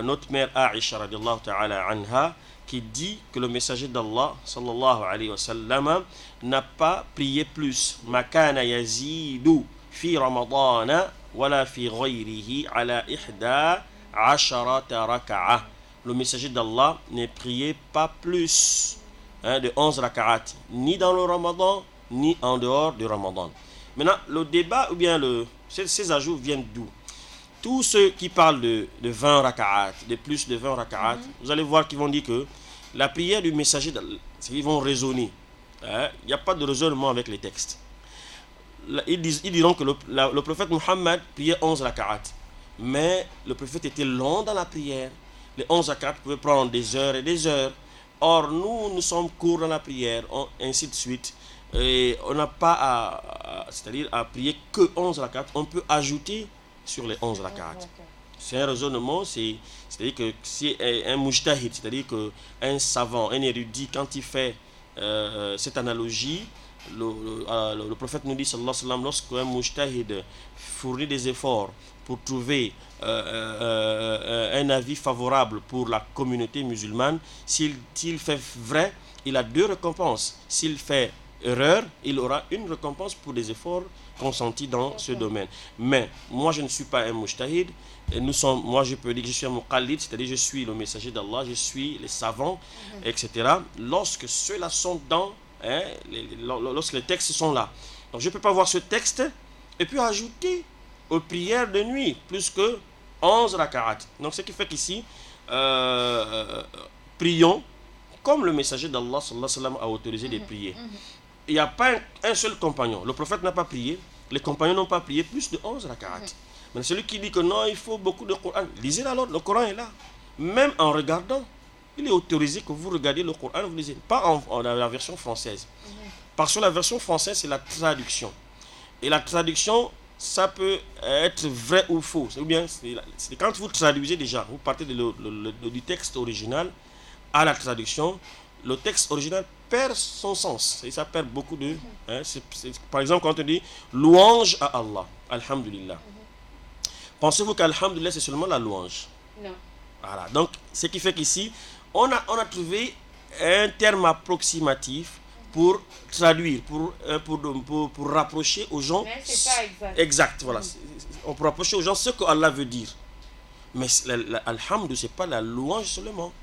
notre mère Aïcha radiallahu ta'ala anha, qui dit que le messager d'Allah sallallahu alayhi wa sallam n'a pas prié plus. Ma kana yazidu fi ramadana wala fi ghayrihi ala ihda asharata raka'a. Le messager d'Allah ne priait pas plus de 11 raka'at, ni dans le Ramadan, ni en dehors du Ramadan. Maintenant, le débat ou bien ces ajouts viennent d'où? Tous ceux qui parlent de 20 raka'at, de plus de 20 raka'at, vous allez voir qu'ils vont dire que la prière du messager, ils vont raisonner. Il n'y a pas de raisonnement avec les textes. Ils diront que le prophète Muhammad priait 11 raka'at. Mais le prophète était long dans la prière. Les 11 raka'at pouvaient prendre des heures et des heures. Or, nous sommes courts dans la prière, ainsi de suite. Et on n'a pas à prier que 11 raka'at. On peut ajouter sur les 11 raka'at. C'est un raisonnement, c'est-à-dire que si un mujtahid, c'est-à-dire qu'un savant, un érudit, quand il fait cette analogie, le prophète nous dit, sallallahu alayhi wa sallam, lorsqu'un mujtahid fournit des efforts pour trouver un avis favorable pour la communauté musulmane, s'il fait vrai, il a 2 récompenses. S'il fait erreur, il aura une récompense pour des efforts consentis dans ce domaine. Mais moi, je ne suis pas un mujtahid. Moi, je peux dire que je suis un muqallid, c'est-à-dire je suis le messager d'Allah, je suis les savants, etc. Lorsque ceux-là sont lorsque les textes sont là. Donc, je ne peux pas voir ce texte et puis ajouter aux prières de nuit plus que 11 raka'at. Donc, ce qui fait qu'ici, prions comme le messager d'Allah sallallahu alayhi wa sallam a autorisé de prier. Il n'y a pas un seul compagnon. Le prophète n'a pas prié, les compagnons n'ont pas prié plus de 11 raka'at. Mais celui qui dit que non, il faut beaucoup de Coran, lisez alors, le Coran est là. Même en regardant, il est autorisé que vous regardiez le Coran, vous lisez. Pas en la version française. Parce que la version française, c'est la traduction. Et la traduction, ça peut être vrai ou faux. Ou bien, c'est quand vous traduisez déjà, vous partez du texte original à la traduction, le texte original perd son sens. Et ça perd beaucoup de... par exemple, quand on dit louange à Allah, alhamdulillah. Pensez-vous qu'alhamdulillah, c'est seulement la louange? Non. Voilà. Donc, ce qui fait qu'ici, on a trouvé un terme approximatif pour traduire, pour rapprocher aux gens... Mais c'est pas exact. Exact, voilà. On peut rapprocher aux gens ce que Allah veut dire. Mais alhamdulillah, ce n'est pas la louange seulement.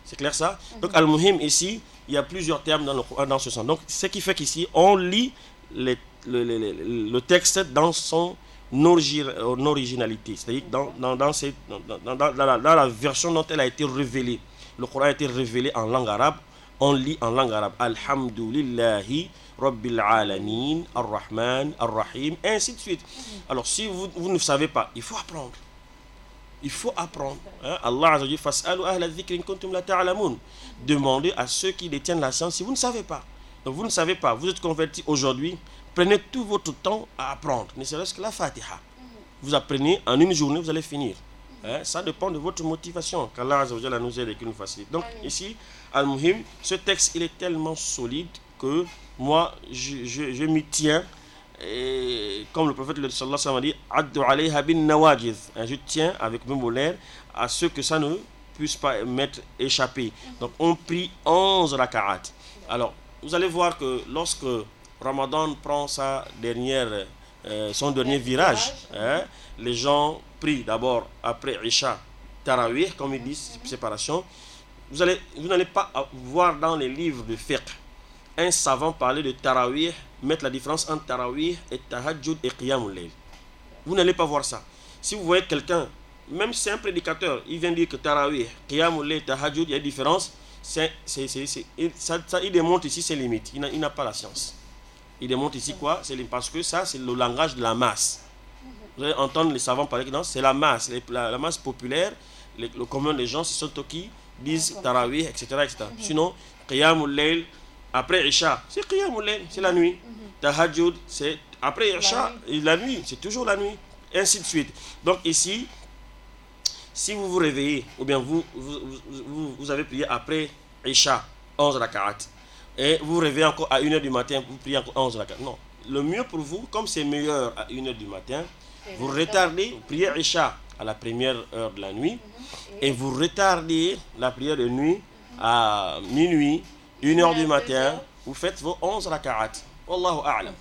C'est clair ça? Donc, al-muhim ici, il y a plusieurs termes dans ce sens. Donc, ce qui fait qu'ici, on lit le texte dans son originalité, c'est-à-dire dans la version dont elle a été révélée. Le Coran a été révélé en langue arabe, on lit en langue arabe. Alhamdulillahi Rabbil Alamin, Ar-Rahman, Ar-Rahim, et ainsi de suite. Alors, si vous ne savez pas, il faut apprendre. Il faut apprendre. Allah Azza wa Jalla, fas'alu ahla dhikri in kuntum la ta'lamun. Demandez à ceux qui détiennent la science si vous ne savez pas. Donc vous ne savez pas, vous êtes converti aujourd'hui, prenez tout votre temps à apprendre, ne serait-ce que la Fatiha. Vous apprenez en une journée, vous allez finir. Ça dépend de votre motivation, qu'Allah Azza wa Jalla nous aide et qu'il nous facilite. Donc ici, Al-Muhim, ce texte, il est tellement solide que moi, je m'y tiens. Et comme le prophète sallallahu alayhi wa sallam a dit, Addu alayha bin nawajiz, je tiens avec mes molaires à ce que ça ne puisse pas m'être échappé. Donc on prie 11 raka'at. Alors vous allez voir que lorsque Ramadan prend son dernier virage, les gens prient d'abord après Isha, Tarawih, comme ils disent, séparation. Vous n'allez pas voir dans les livres de fiqh un savant parler de Tarawih, mettre la différence entre Tarawih et Tahajjud et Qiyamul Layl. Vous n'allez pas voir ça. Si vous voyez quelqu'un, même si c'est un prédicateur, il vient dire que Tarawih, Qiyamul Layl, Tahajjud, il y a une différence, il démontre ici ses limites. Il n'a pas la science. Il démontre ici quoi? Parce que ça, c'est le langage de la masse. Vous allez entendre les savants parler que non, c'est la masse. La masse populaire, le commun des gens, ce sont ceux qui disent Tarawih, etc. Sinon, Qiyamul Layl, après Isha, c'est Qiyamul Layl, c'est la nuit. Tahajjud, c'est après Isha, la nuit, c'est toujours la nuit. Et ainsi de suite. Donc ici, si vous vous réveillez, ou bien vous avez prié après Isha, 11 raka'at, et vous vous réveillez encore à 1h du matin, vous priez encore 11 raka'at. Non. Le mieux pour vous, comme c'est meilleur à 1h du matin, vous retardez, vous priez Isha à la première heure de la nuit, et vous retardez la prière de nuit à minuit, 1h du matin, vous faites vos 11 raka'at. Wallahu a'lam.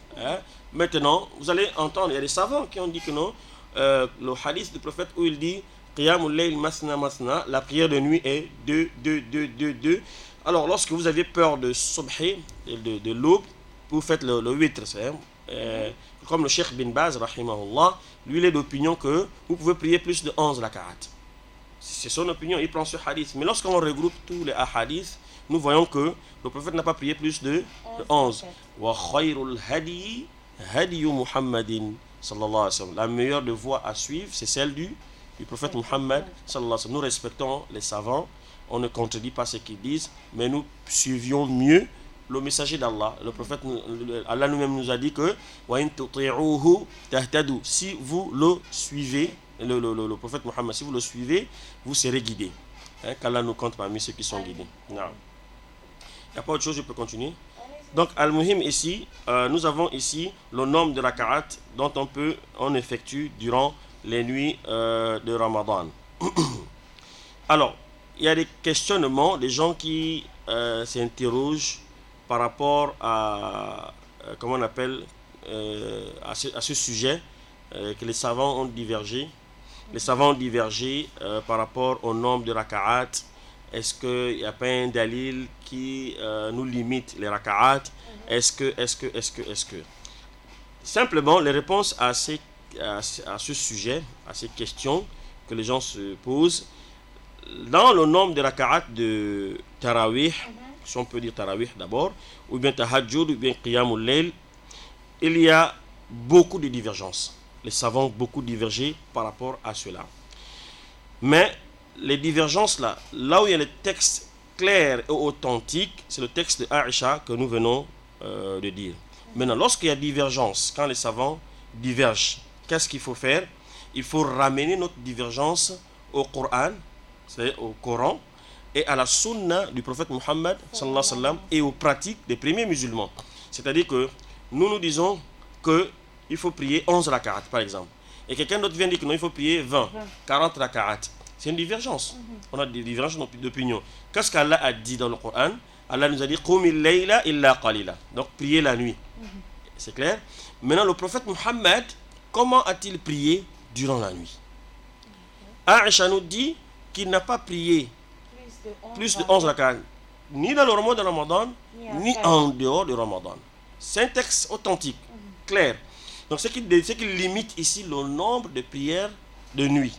Maintenant, vous allez entendre, il y a des savants qui ont dit que non, le hadith du prophète où il dit Qiyamul Layl masna masna, la prière de nuit est 2, 2, 2, 2, 2. Alors, lorsque vous avez peur de subhi, de l'aube, vous faites le witr. Comme le Cheikh bin Baz, rahimahullah, lui, il est d'opinion que vous pouvez prier plus de 11 raka'at. C'est son opinion, il prend ce hadith. Mais lorsqu'on regroupe tous les hadiths, nous voyons que le prophète n'a pas prié plus de 11. Wa khayrul hadi hadiyu Muhammadin sallallahu alayhi wa sallam. La meilleure de voie à suivre, c'est celle du prophète Muhammad sallallahu alayhi wa sallam. Nous respectons les savants, on ne contredit pas ce qu'ils disent, mais nous suivions mieux le messager d'Allah. Le prophète, Allah nous-même nous a dit que wa in tuti'uhu tahtadu. Si vous le suivez, le prophète Muhammad, si vous le suivez, vous serez guidés. Qu'Allah nous compte parmi ceux qui sont guidés. Non. Il n'y a pas autre chose, je peux continuer? Donc, al-muhim ici, nous avons ici le nombre de raka'at dont on effectue durant les nuits de Ramadan. Alors, il y a des questionnements, des gens qui s'interrogent par rapport à, comment on appelle, à ce sujet, que les savants ont divergé. Les savants ont divergé par rapport au nombre de raka'at. Est-ce qu'il n'y a pas un dalil qui nous limite les raka'at? Est-ce que Simplement, les réponses à ce sujet, à ces questions que les gens se posent, dans le nombre de raka'at de tarawih, si on peut dire tarawih d'abord, ou bien tahajjud, ou bien qiyamul layl, il y a beaucoup de divergences. Les savants ont beaucoup divergé par rapport à cela. Mais les divergences là où il y a les textes clairs et authentiques, c'est le texte de Aïcha que nous venons de dire. Maintenant, lorsqu'il y a divergence, quand les savants divergent, qu'est-ce qu'il faut faire? Il faut ramener notre divergence au Coran, c'est-à-dire au Coran, et à la sunna du prophète Muhammad sallallahu alayhi wa sallam, et aux pratiques des premiers musulmans. C'est-à-dire que nous disons qu'il faut prier 11 raka'at par exemple. Et quelqu'un d'autre vient dire que non, il faut prier 20, 40 raka'at. C'est une divergence. On a des divergences d'opinion. Qu'est-ce qu'Allah a dit dans le Coran? Allah nous a dit Qumil layla illa qalila. Donc prier la nuit. C'est clair? Maintenant, le prophète Muhammad, comment a-t-il prié durant la nuit? Aïcha nous dit qu'il n'a pas prié plus de 11 raka'at, ni dans le mois de Ramadan, ni en dehors de Ramadan. C'est un texte authentique, clair. Donc ce qui limite ici le nombre de prières de nuit.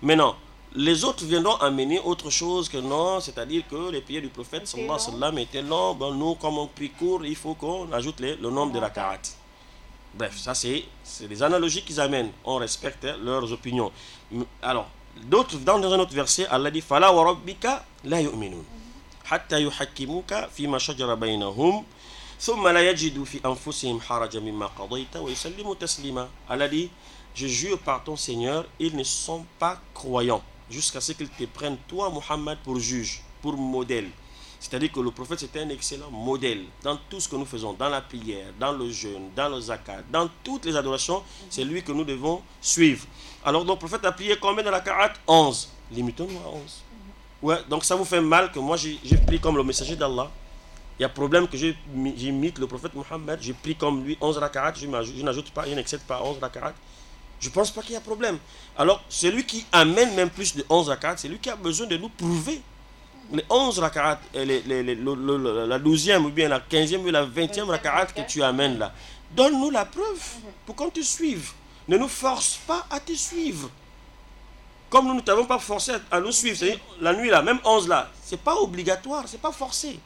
Maintenant, les autres viendront amener autre chose que non, c'est-à-dire que les prières du prophète sallallahu alayhi wa sallam étaient longues. Bon, nous, comme on prie court, il faut qu'on ajoute le nombre de raka'at. Bref, ça c'est des analogies qu'ils amènent. On respecte leurs opinions. Alors, dans un autre verset, Allah dit Fala wa rabbika la yu'minun hatta yuhakkimuka fima shajara bainahum thumma la yajidu fi anfusihim harajan mimma qadayta wa yusallimu taslima. Allah dit je jure par ton Seigneur, ils ne sont pas croyants jusqu'à ce qu'ils te prennent toi Muhammad pour juge, pour modèle. C'est-à-dire que le prophète c'était un excellent modèle dans tout ce que nous faisons, dans la prière, dans le jeûne, dans le zakat, dans toutes les adorations, c'est lui que nous devons suivre. Alors donc le prophète a prié combien de raka'at? 11. Limitons-nous à 11. Ouais, donc ça vous fait mal que moi j'ai prié comme le messager d'Allah. Il y a problème que j'imite le prophète Muhammad, j'ai prié comme lui 11 raka'at, je n'ajoute pas, je n'excède pas 11 raka'at. Je ne pense pas qu'il y a problème. Alors celui qui amène même plus de 11 raka'at, c'est lui qui a besoin de nous prouver. Les 11 raka'at, la 12e ou bien la 15e ou la 20e raka'at que tu amènes là, donne-nous la preuve pour qu'on te suive. Ne nous force pas à te suivre. Comme nous ne t'avons pas forcé à nous suivre, c'est-à-dire la nuit là, même 11 là, c'est pas obligatoire, c'est pas forcé.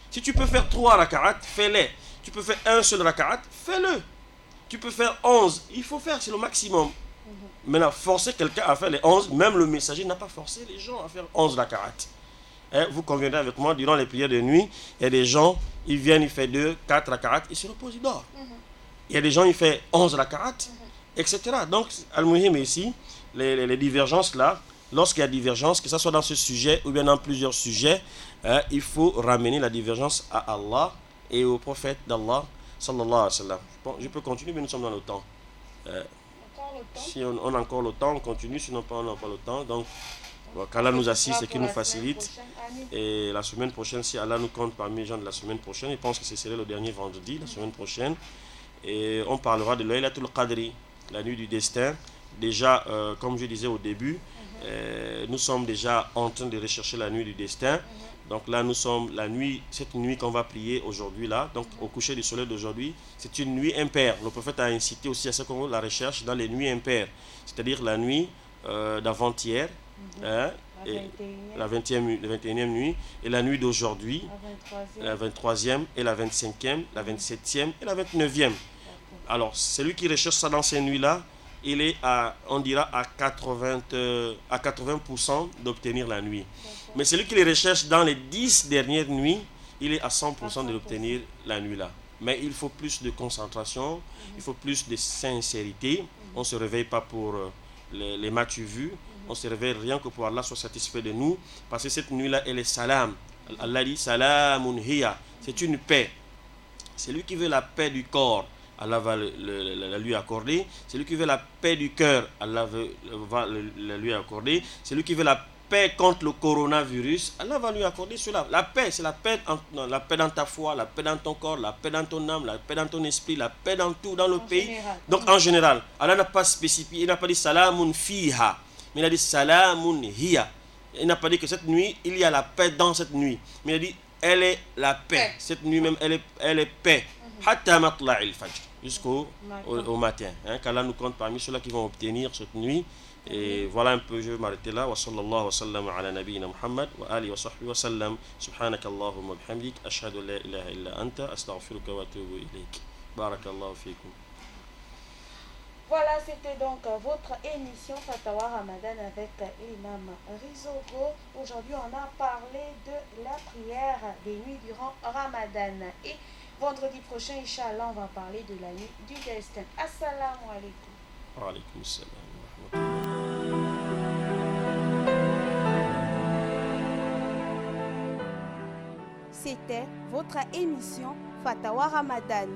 Si tu peux faire 3 raka'at, fais-les. Tu peux faire un seul raka'at, fais-le. Tu peux faire 11, il faut faire, c'est le maximum. Maintenant, forcer quelqu'un à faire les 11, même le messager n'a pas forcé les gens à faire 11 raka'at. Vous conviendrez avec moi, durant les prières de nuit, il y a des gens, ils viennent, ils font 2, 4 raka'at, ils se reposent, ils dorment. Il y a des gens, ils font 11 raka'at, etc. Donc, al-muhim ici, les divergences là, lorsqu'il y a divergence, que ce soit dans ce sujet ou bien dans plusieurs sujets, il faut ramener la divergence à Allah et au prophète d'Allah, sallallahu alayhi wa sallam. Bon, je peux continuer, mais nous sommes dans le temps. Si on a encore le temps, on continue, sinon on n'a pas le temps. Donc, qu'Allah nous assiste et qu'il nous facilite. Et la semaine prochaine, si Allah nous compte parmi les gens de la semaine prochaine, je pense que ce serait le dernier vendredi, la semaine prochaine. Et on parlera de Laylatul Qadri, la nuit du destin. Déjà, comme je disais au début, nous sommes déjà en train de rechercher la nuit du destin. Donc là, nous sommes cette nuit qu'on va prier aujourd'hui là. Donc au coucher du soleil d'aujourd'hui, c'est une nuit impaire. Le prophète a incité aussi à ce qu'on la recherche dans les nuits impaires, c'est-à-dire la nuit d'avant-hier, la 21e nuit, et la nuit d'aujourd'hui, la 23e et la 25e, la 27e et la 29e. Alors celui qui recherche ça dans ces nuits-là, il est on dira à 80% d'obtenir la nuit. Mais celui qui les recherche dans les 10 dernières nuits, il est à 100% de l'obtenir la nuit là. Mais il faut plus de concentration, il faut plus de sincérité. On ne se réveille pas pour les matchs vus, on se réveille rien que pour Allah soit satisfait de nous. Parce que cette nuit là, elle est salam. Allah dit salamun hiya, c'est une paix. Celui qui veut la paix du corps, Allah va la lui accorder. Celui qui veut la paix du cœur, Allah va la lui accorder. Celui qui veut la paix contre le coronavirus, Allah va lui accorder cela. La paix, c'est la paix dans ta foi, la paix dans ton corps, la paix dans ton âme, la paix dans ton esprit, la paix dans tout, dans le pays. Général. Donc en général, Allah n'a pas spécifié, il n'a pas dit salamun fiha, mais il a dit salamun hiya. Il n'a pas dit que cette nuit, il y a la paix dans cette nuit, mais il a dit elle est la paix. Cette nuit même, elle est paix. Hatta matla'il fajr, jusqu'au au matin. Qu'Allah nous compte parmi ceux-là qui vont obtenir cette nuit. Et voilà un peu, je vais m'arrêter là. Wa sallallahu wa sallam ala nabiyyina Muhammad wa alihi wa sahbihi wa sallam. Subhanaka Allahumma bihamdik. Ashhadu an la ilaha illa anta. Astaghfiruka wa atubu ilayk. Barakallahu fikum. Voilà, c'était donc votre émission Fatawa Ramadan avec l'imam Rizogo. Aujourd'hui, on a parlé de la prière des nuits durant Ramadan. Et vendredi prochain, Inch'Allah, on va parler de la nuit du destin. Assalamu alaikum. Wa alaykum assalam. C'était votre émission Fatawa Ramadan.